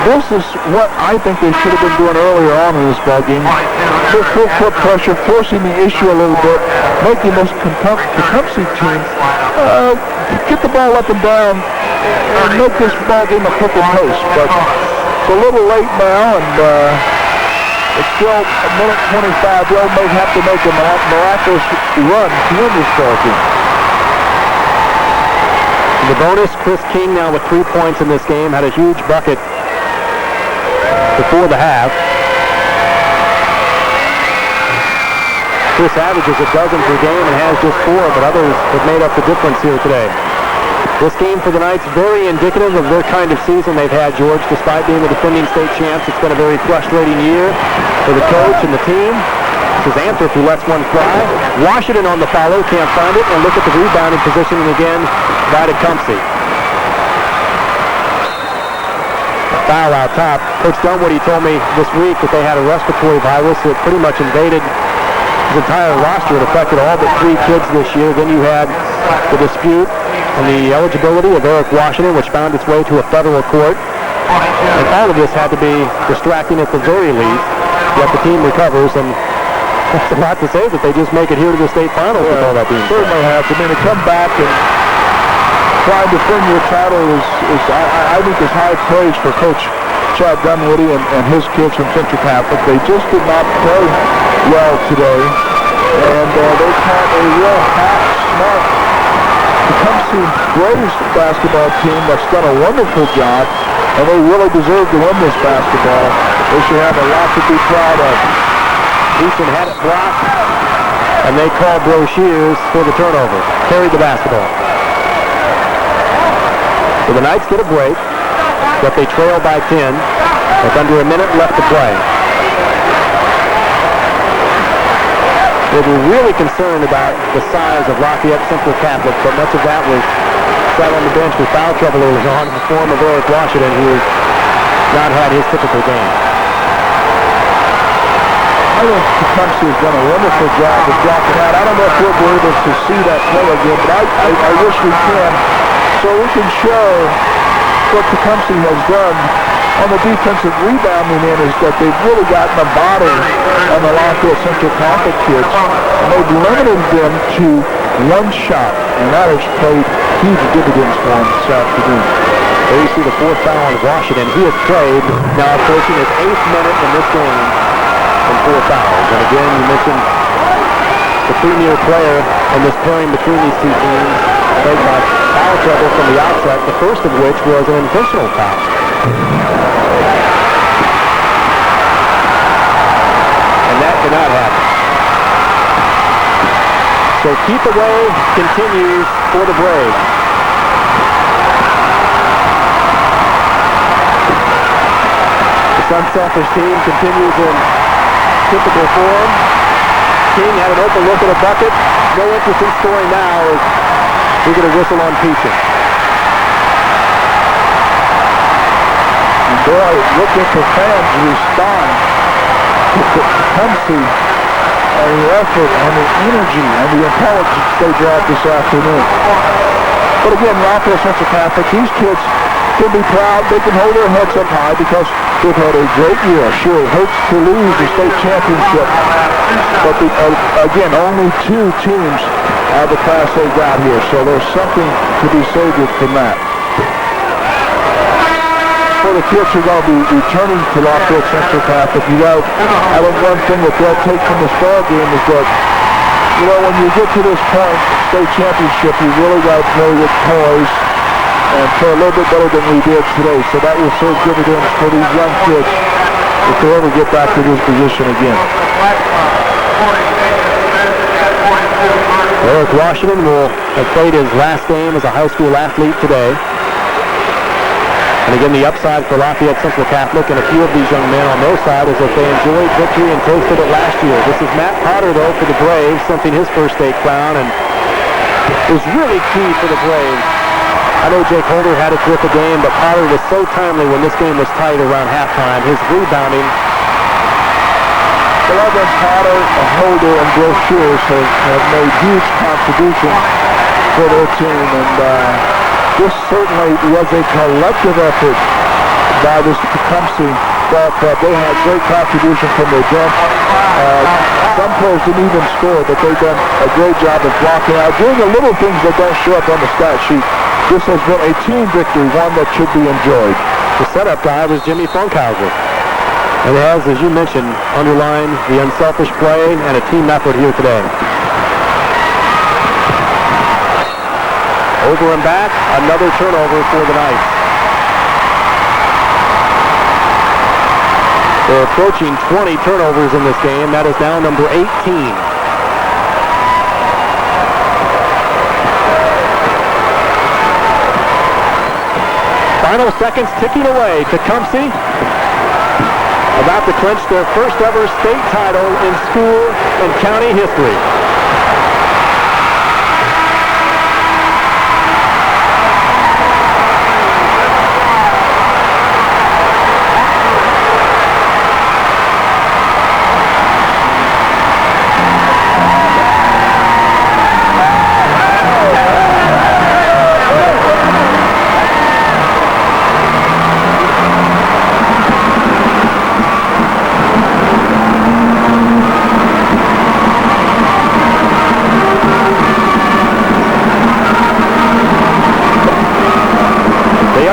this is what I think they should have been doing earlier on in this ballgame. Full court pressure, forcing the issue a little bit, making this Tecumseh team get the ball up and down and make this ballgame a quicker pace. But it's a little late now, and it's still a minute 25. They may have to make a miraculous run to win this ballgame. In the bonus, Chris King now with 3 points in this game, had a huge bucket before the half. Chris averages a dozen per game and has just 4, but others have made up the difference here today. This game for the Knights, very indicative of their kind of season they've had, George. Despite being the defending state champs, it's been a very frustrating year for the coach and the team. This is Anthrop who lets one fly. Washington on the follow, can't find it, and look at the rebounding positioning again by Tecumseh. Foul out top. Coach Dunwoody told me this week that they had a respiratory virus that pretty much invaded his entire roster. It affected all but 3 kids this year. Then you had the dispute and the eligibility of Eric Washington, which found its way to a federal court. And all of this had to be distracting at the very least, yet the team recovers, and that's a lot to say that they just make it here to the state finals with all that being said. Certainly have. I mean, to come back and try to defend your title is I think is high praise for Coach Chad Dunwoody and his kids from Central Catholic. They just did not play well today, and they caught a real smart Tecumseh Braves basketball team that's done a wonderful job, and they really deserve to win this basketball. They should have a lot to be proud of. Houston had it blocked, and they called Broshiers for the turnover. Carried the basketball. So the Knights get a break, but they trail by 10 with under a minute left to play. They were really concerned about the size of Lafayette Central Catholic, but much of that was sat on the bench with foul trouble early on in the form of Eric Washington, who has not had his typical game. I think Tecumseh has done a wonderful job of dropping out. I don't know if we'll be able to see that play again, but I wish we can, so we can show what Tecumseh has done on the defensive rebounding end, is that they've really gotten a body on the Lafayette Central Catholic kids, and they've limited them to one shot, and that has paid huge dividends for them this afternoon. There you see the 4th foul on Washington. He has played, now approaching his 8th minute in this game, and 4 fouls. And again, you mentioned the premier player in this pairing between these two teams, played by foul trouble from the outset, the first of which was an intentional foul. And that cannot happen. So keep away continues for the Braves. The Sun Selfish team continues in typical form. King had an open look at a bucket. No interest in scoring now as we get a whistle on Peacham. Boy, look at the fans respond to Tecumseh and the effort and the energy and the intelligence they brought this afternoon. But again, Lafayette Central Catholic, these kids can be proud. They can hold their heads up high because they've had a great year. Sure, it hurts to lose the state championship. But again, only 2 teams out of the Class A got here, so there's something to be savored from that. For the future, they'll be returning to Lafayette Central Catholic. I think one thing that they'll take from this ball game is that, when you get to this point, state championship, you really got to play with poise and play a little bit better than we did today. So that will serve dividends for these young kids if they ever get back to this position again. Eric Washington will have played his last game as a high school athlete today. And again, the upside for Lafayette Central Catholic and a few of these young men on their side is that they enjoyed victory and tasted it last year. This is Matt Potter, though, for the Braves, something his first state crown, and was really key for the Braves. I know Jake Holder had a terrific game, but Potter was so timely when this game was tight around halftime. His rebounding. Well, Evan Potter, Holder, and Bill Shears have made huge contributions for their team, and this certainly was a collective effort by this Tecumseh ball club. They had great contribution from their bench. Some players didn't even score, but they've done a great job of blocking out, doing the little things that don't show up on the stat sheet. This has been a team victory, one that should be enjoyed. The setup guy was Jimmy Funkhauser. And it has, as you mentioned, underlined the unselfish play and a team effort here today. Over and back, another turnover for the Knights. They're approaching 20 turnovers in this game. That is now number 18. Final seconds ticking away. Tecumseh about to clinch their first ever state title in school and county history.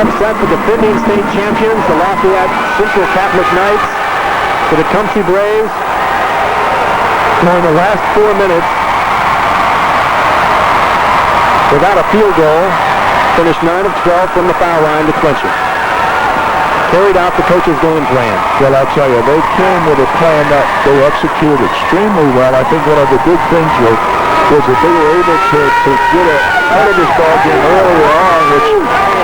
Upset the defending state champions, the Lafayette Central Catholic Knights, to the Tecumseh Braves. During the last 4 minutes, without a field goal, finished 9 of 12 from the foul line to clinch it. Carried out the coach's game plan. Well, I tell you, they came with a plan that they executed extremely well. I think one of the big things was that they were able to get out of this ball game earlier on, which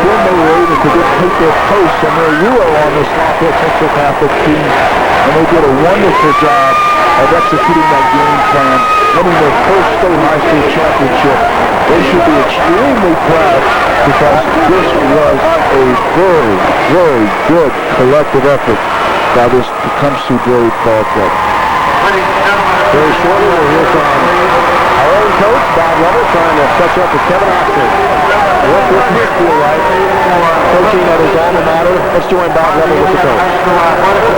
then they were able to take their posts and their Euro on this Lafayette Central Catholic team, and they did a wonderful job of executing that game plan, winning their first state high school championship. They should be extremely proud because this was a very, very good collective effort by this Tecumseh Brave ball club. Very shortly, we'll hear from our own coach, Bob Lover, trying to catch up with Kevin Oxford. What this feel like coaching at his alma mater? Let's join Bob Lover with the coach.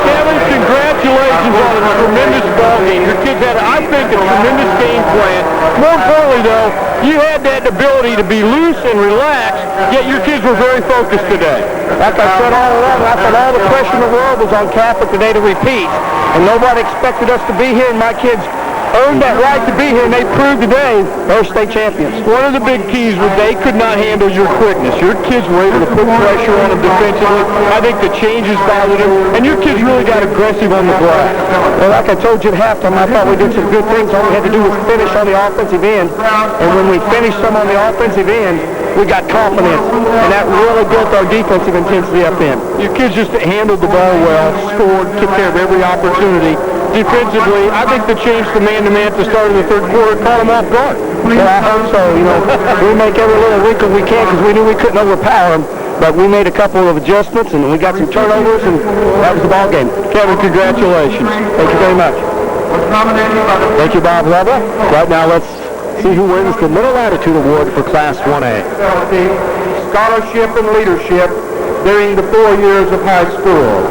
Kevin, congratulations on a tremendous ball game. Your kids had, I think, a tremendous game plan. More importantly, though, you had that ability to be loose and relaxed, yet your kids were very focused today. Like I said all along, I thought all the pressure in the world was on Catholic today to repeat, and nobody expected us to be here, and my kids earned that right to be here, and they proved today they're state champions. One of the big keys was they could not handle your quickness. Your kids were able to put pressure on them defensively. I think the changes bothered them, and your kids really got aggressive on the glass. Well, like I told you at halftime, I thought we did some good things. All we had to do was finish on the offensive end, and when we finished some on the offensive end, we got confidence, and that really built our defensive intensity up in. Your kids just handled the ball well, scored, took care of every opportunity. Defensively, I think the change to man-to-man at the start of the third quarter caught them off guard. Well, I hope so. We make every little wrinkle we can because we knew we couldn't overpower them. But we made a couple of adjustments, and we got some turnovers, and that was the ball game. Kevin, congratulations. Thank you very much. Thank you, Bob Leva. Right now, let's see who wins the Middle Latitude Award for Class 1A. Scholarship and leadership during the 4 years of high school.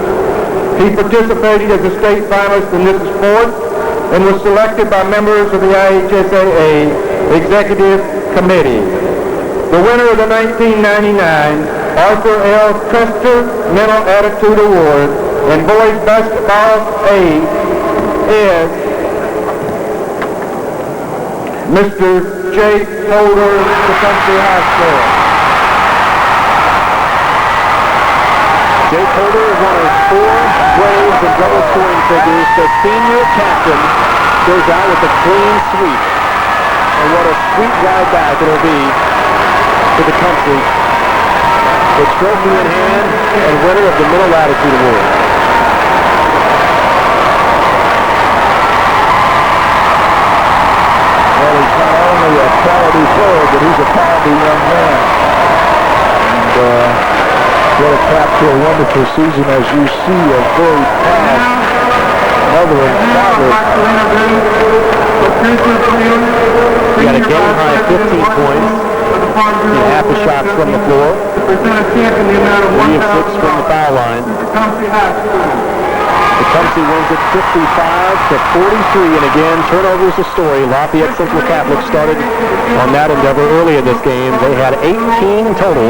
He participated as a state finalist in this sport and was selected by members of the IHSAA Executive Committee. The winner of the 1999 Arthur L. Custer Mental Attitude Award in boys basketball A is Mr. Jake Holder, Tecumseh High School. Jake Holder is one of 4 Braves and double scoring figures. The senior captain goes out with a clean sweep. And what a sweet ride back it'll be to Tecumseh. The trophy in hand and winner of the Middle Latitude Award. Well, he's not only a quality player, but he's a quality young man. And what a cap to a wonderful season as you see a very proud mother and father. He got a game-high 15 points and half the shots from the floor. 3 of 6 from the foul line. Tecumseh wins it 55-43, and again, turnovers the story. Lafayette Central Catholic started on that endeavor early in this game. They had 18 total,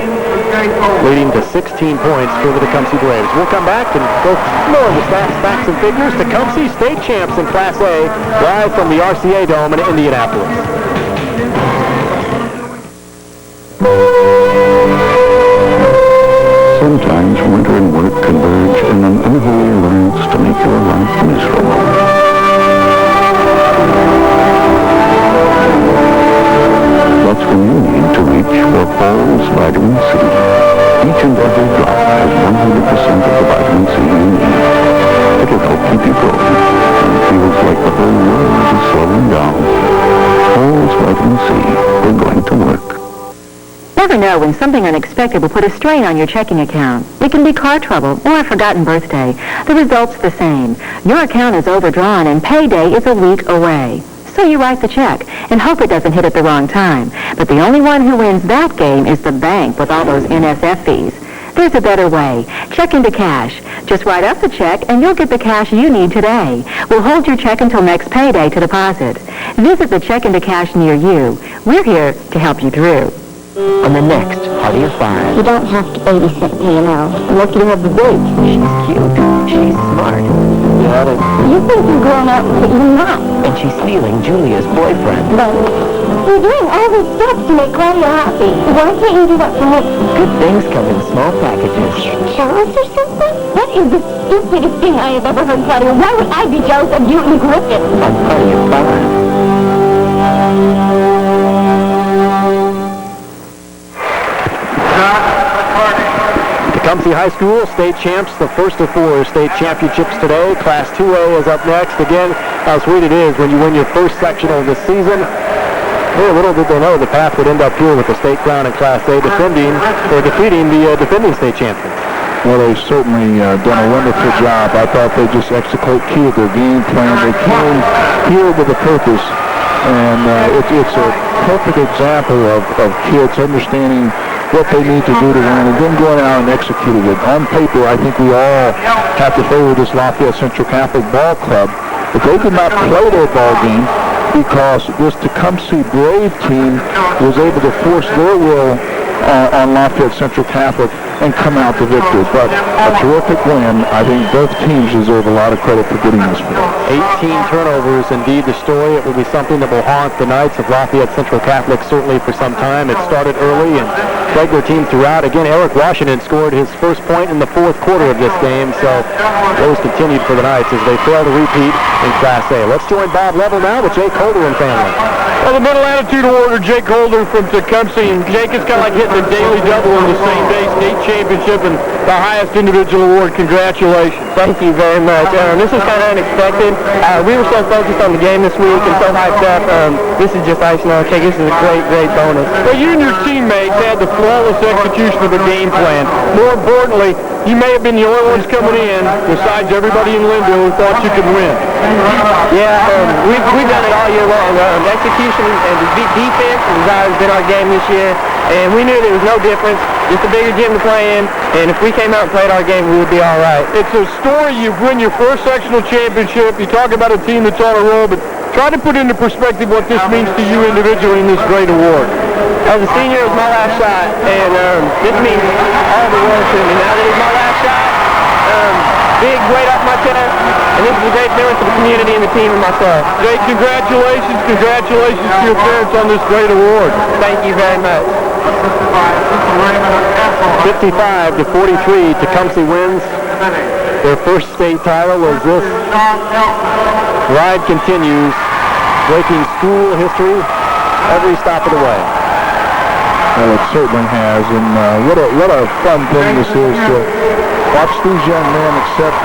leading to 16 points for the Tecumseh Braves. We'll come back and go more of the stats, facts, and figures. Tecumseh state champs in Class A, live from the RCA Dome in Indianapolis. Sometimes winter and work converge in an unholy alliance to make your life miserable. That's when you need to reach for Paul's Vitamin C. Each and every drop has 100% of the vitamin C you need. It'll help keep you going and it feels like the whole world is slowing down. Paul's Vitamin C. We're going to work. Never know when something unexpected will put a strain on your checking account. It can be car trouble or a forgotten birthday. The result's the same. Your account is overdrawn and payday is a week away. So you write the check and hope it doesn't hit at the wrong time. But the only one who wins that game is the bank with all those NSF fees. There's a better way. Check into cash. Just write us a check and you'll get the cash you need today. We'll hold your check until next payday to deposit. Visit the Check into Cash near you. We're here to help you through. On the next Party of 5. You don't have to babysit me, you know. I'm lucky to have the babe. She's cute. She's smart. Yeah, You think you're grown up, but you're not. and she's stealing Julia's boyfriend. But you're doing all these steps to make Claudia happy. Why can't you do that for me? Good things come in small packages. You're jealous or something? What is the stupidest thing I have ever heard, Claudia? Why would I be jealous of you and Griffin? On Party of 5. Tecumseh High School state champs, the first of 4 state championships today. Class 2A is up next. Again, how sweet it is when you win your first sectional of the season. Hey, little did they know the path would end up here with the state crown in Class A, defeating the defending state champions. Well, they've certainly done a wonderful job. I thought they just executed their game plan. They came here with a purpose, and it's a perfect example of kids understanding what they need to do to win, and then going out and executing it. On paper, I think we all have to favor this Lafayette Central Catholic Ball Club, but they did not play their ball game because this Tecumseh Brave team was able to force their will on Lafayette Central Catholic and come out the victor. But a terrific win. I think both teams deserve a lot of credit for getting this win. 18 turnovers, indeed the story. It will be something that will haunt the Knights of Lafayette Central Catholic certainly for some time. It started early and plagued their team throughout. Again, Eric Washington scored his first point in the fourth quarter of this game, so those continued for the Knights as they fail to repeat in Class A. Let's join Bob Level now with Jake Holder and family. Well, the middle attitude award, Jake Holder from Tecumseh, and Jake is kind of like hitting a daily double in the same day state championship and the highest individual award. Congratulations. Thank you very much. This was kind of unexpected. We were so focused on the game this week and so hyped up. This is just icing on the cake. This is a great, great bonus. Well, you and your teammates had the flawless execution of the game plan. More importantly, you may have been the only ones coming in, besides everybody in Linville, who thought you could win. Yeah, we've done it all year long. Execution and defense has been our game this year, and we knew there was no difference. Just a bigger gym to play in, and if we came out and played our game, we would be all right. It's a story. You win your first sectional championship. You talk about a team that's on a roll, but try to put into perspective what this means to you individually in this great award. As a senior, it was my last shot, and this means all the world to me. Now that it's my last shot, big weight off my chest, and this is a great memory for the community and the team and myself. Jake, congratulations. Congratulations to your parents on this great award. Thank you very much. 55-43, Tecumseh wins their first state title as this ride continues, breaking school history every stop of the way. Well, it certainly has, and what a fun thing this is to watch these young men accept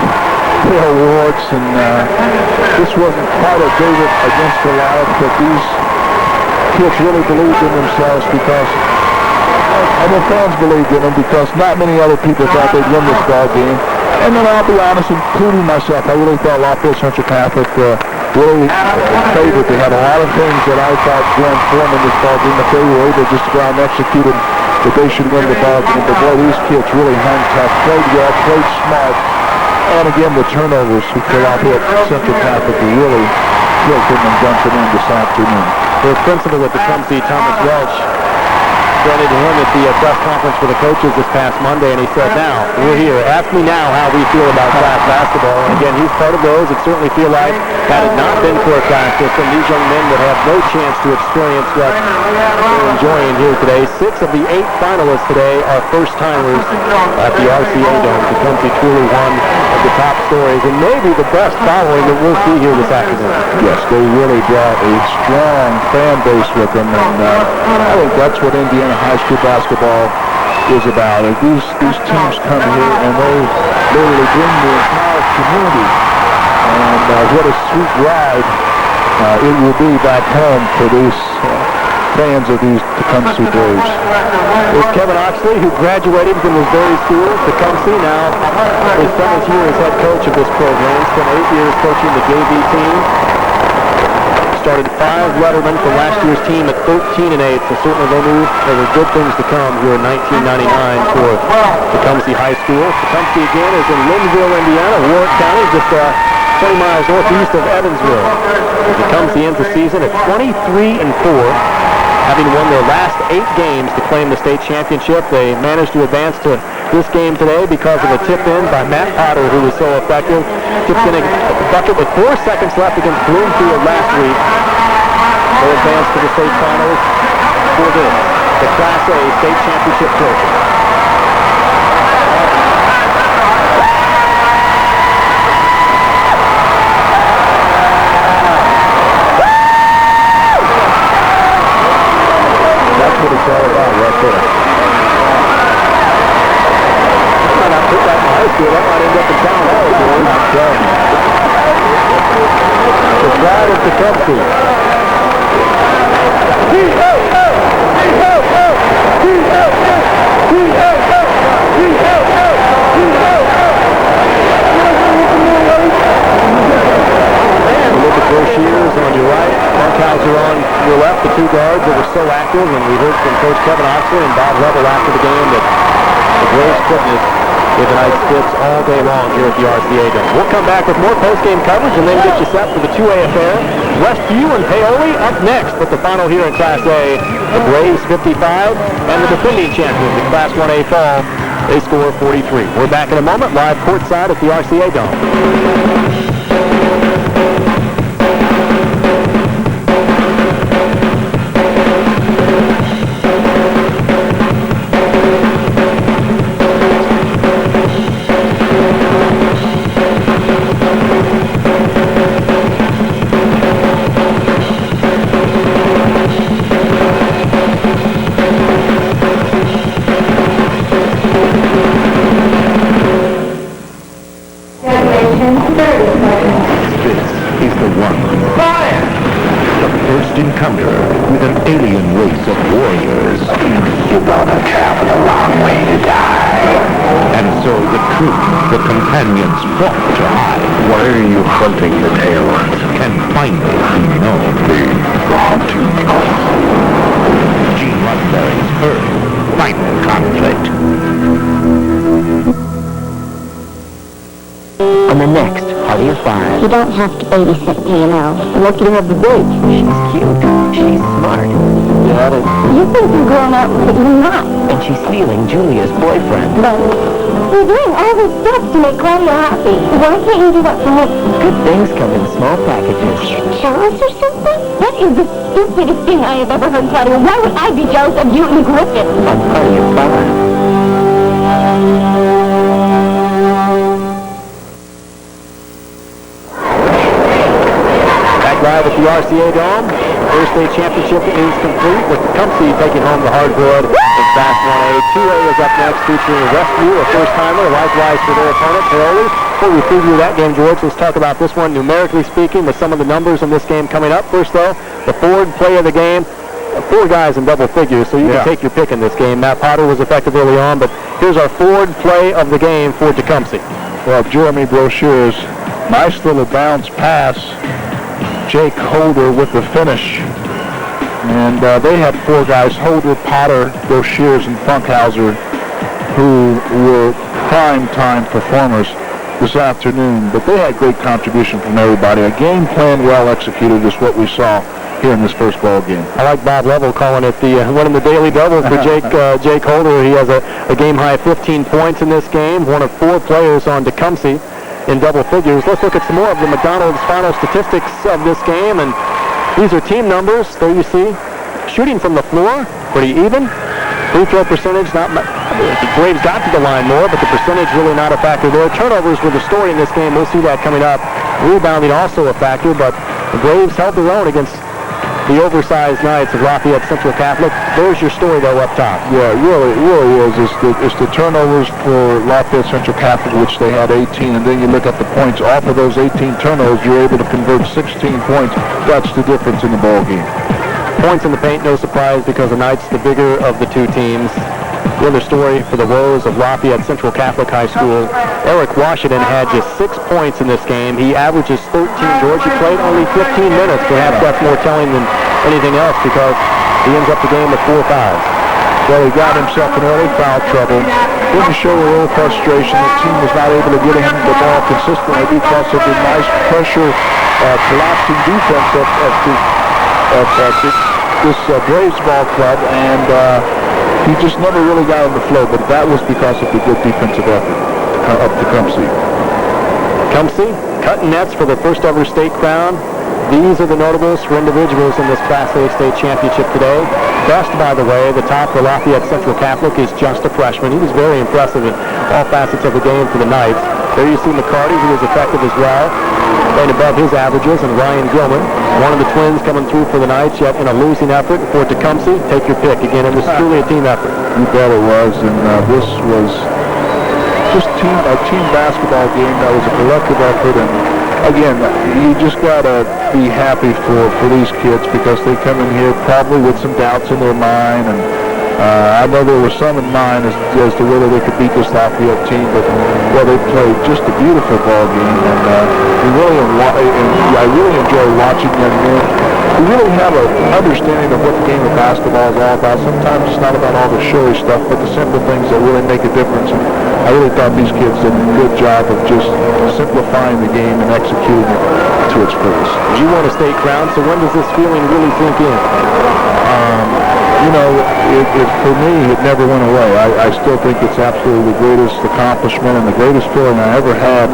their awards. And this wasn't quite a David against Goliath, but these kids really believed in themselves because, and the fans believed in them because not many other people thought they'd win this ball game. And then I'll be honest, including myself, I really thought Lafayette Central Catholic really favored. They had a lot of things that I thought going for them in this ball game that they were able just to go out and execute them, that they should win the ball game. But boy, these kids really hung tough, played well, played smart. And again, the turnovers for Lafayette Central Catholic really killed them and dumped them in this afternoon. Their principal at Tecumseh, Thomas Welch, presented to him at the press conference for the coaches this past Monday, and he said, now, we're here. Ask me now how we feel about class basketball. And again, he's part of those that certainly feel like had it not been for a class system, these young men would have no chance to experience what they're enjoying here today. 6 of the 8 finalists today are first-timers at the RCA Dome. Tecumseh truly one of the top stories, and maybe the best following that we'll see here this afternoon. Yes, they really brought a strong fan base with them, and I think that's what Indiana high school basketball is about. If these teams come here and they literally bring the entire community, and what a sweet ride it will be back home for these fans of these Tecumseh Braves. There's Kevin Oxley, who graduated from his very school, Tecumseh, now his 7th year as head coach of this program. Spent 8 years coaching the JV team. Started 5 lettermen from last year's team at 13-8, so certainly they knew there were good things to come here in 1999 for Tecumseh High School. Tecumseh again is in Linville, Indiana, Warwick County, just 20 miles northeast of Evansville. Tecumseh ends the season at 23-4, having won their last 8 games to claim the state championship. They managed to advance to this game today because of a tip-in by Matt Potter, who was so effective. Tipped in a bucket with 4 seconds left against Bloomfield last week. They advanced to the state finals for this, the Class A state championship trophy. That's what it's all about right there. That might end up in town. The crowd of Tecumseh. Look at Broshiers on your right, Funkhauser on your left, the 2 guards that were so active, and we heard from Coach Kevin Oxley and Bob Level after the game that the Braves fitness with the nice fits all day long here at the RCA Dome. We'll come back with more post-game coverage and then get you set for the 2A affair. Westview and Paoli up next with the final here in Class A. The Braves 55 and the defending champions in Class 1A fall, They score 43. We're back in a moment, live courtside at the RCA Dome. Is the one. Fire! The first encounter with an alien race of warriors. You're gonna travel a long way to die. And so the crew, the companions fought to hide. Why are you hunting the tails? Can finally know the hunting. Gene Roddenberry's Earth. Final conflict. On the next Party of Five. You don't have to babysit me, you know. What can you have the baby? She's cute. She's smart. Yeah, You think you're grown up, but you're not. and she's stealing Julia's boyfriend. But you're doing all this stuff to make Claudia happy. Why can't you do that for me? Good things come in small packages. You're jealous or something? That is the stupidest thing I have ever heard, Claudia. Why would I be jealous of you and Griffin? On Party of Five. Live at the RCA Dome. First state championship is complete with Tecumseh taking home the hardwood in Class 1A. 2A is up next, featuring a Rescue, a first-timer, likewise for their opponent, Cathoilc. Before we preview that game, George, let's talk about this one numerically speaking with some of the numbers in this game coming up. First, though, the forward play of the game. 4 guys in double figures, so you can take your pick in this game. Matt Potter was effective early on, but here's our forward play of the game for Tecumseh. Well, Jeremy Brochure's nice little bounce pass. Jake Holder with the finish. And they had 4 guys, Holder, Potter, Brochures, and Funkhauser, who were prime-time performers this afternoon. But they had great contribution from everybody. A game plan well executed is what we saw here in this first ball game. I like Bob Level calling it the one of the daily doubles for Jake Holder. He has a game-high 15 points in this game, one of 4 players on Tecumseh in double figures. Let's look at some more of the McDonald's final statistics of this game, and these are team numbers. There you see, shooting from the floor, pretty even. Free throw percentage, not much. The Braves got to the line more, but the percentage really not a factor there. Turnovers were the story in this game. We'll see that coming up. Rebounding also a factor, but the Braves held their own against the oversized Knights of Lafayette Central Catholic. There's your story, though, up top. Yeah, it really is. It's the turnovers for Lafayette Central Catholic, which they had 18, and then you look at the points off of those 18 turnovers, you're able to convert 16 points. That's the difference in the ball game. Points in the paint, no surprise, because the Knights, the bigger of the 2 teams. The other story for the woes of Lafayette Central Catholic High School, Eric Washington had just 6 points in this game. He averages 13. George, he played only 15 minutes. Perhaps that's more telling than anything else because he ends up the game with 4 fouls. Well, he got himself in early foul trouble. Didn't show a little frustration. The team was not able to get him the ball consistently because of the nice pressure, collapsing defense of this Braves ball club, and he just never really got on the flow, but that was because of the good defensive effort of Tecumseh. Tecumseh cutting nets for their first ever state crown. These are the notables for individuals in this Class A state championship today. Best, by the way, the top for Lafayette Central Catholic is just a freshman. He was very impressive in all facets of the game for the Knights. There you see McCarty, who was effective as well, playing above his averages, and Ryan Gilman, one of the twins coming through for the Knights, yet in a losing effort for Tecumseh. Take your pick. Again, it was truly a team effort. You bet it was, and this was just a team basketball game that was a collective effort, and again, you just gotta be happy for these kids because they come in here probably with some doubts in their mind, and I know there were some in mind as to whether they could beat this Lafayette team, but well, they played just a beautiful ball game, and I really enjoy watching them men. We really have an understanding of what the game of basketball is all about. Sometimes it's not about all the showy stuff, but the simple things that really make a difference. And I really thought these kids did a good job of just simplifying the game and executing it to its fullest. You won a state crown, so when does this feeling really sink in? for me, it never went away. I still think it's absolutely the greatest accomplishment and the greatest feeling I ever had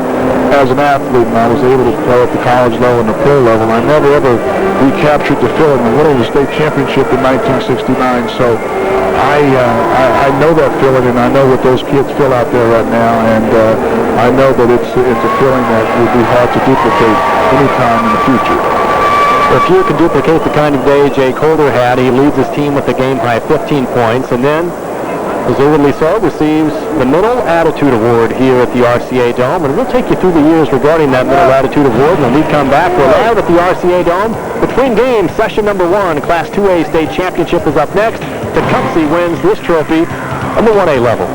as an athlete when I was able to play at the college level and the pro level. I never ever recaptured the feeling of winning the state championship in 1969. So I know that feeling, and I know what those kids feel out there right now, and I know that it's a feeling that would be hard to duplicate anytime in the future. If you can duplicate the kind of day Jay Colder had, he leads his team with a game-high 15 points, and then Missouri Lissault receives the Middle Attitude Award here at the RCA Dome, and we'll take you through the years regarding that Middle Attitude Award when we come back. We're live at the RCA Dome. Between games, session number 1, Class 2A State Championship is up next. Tecumseh wins this trophy on the 1A level.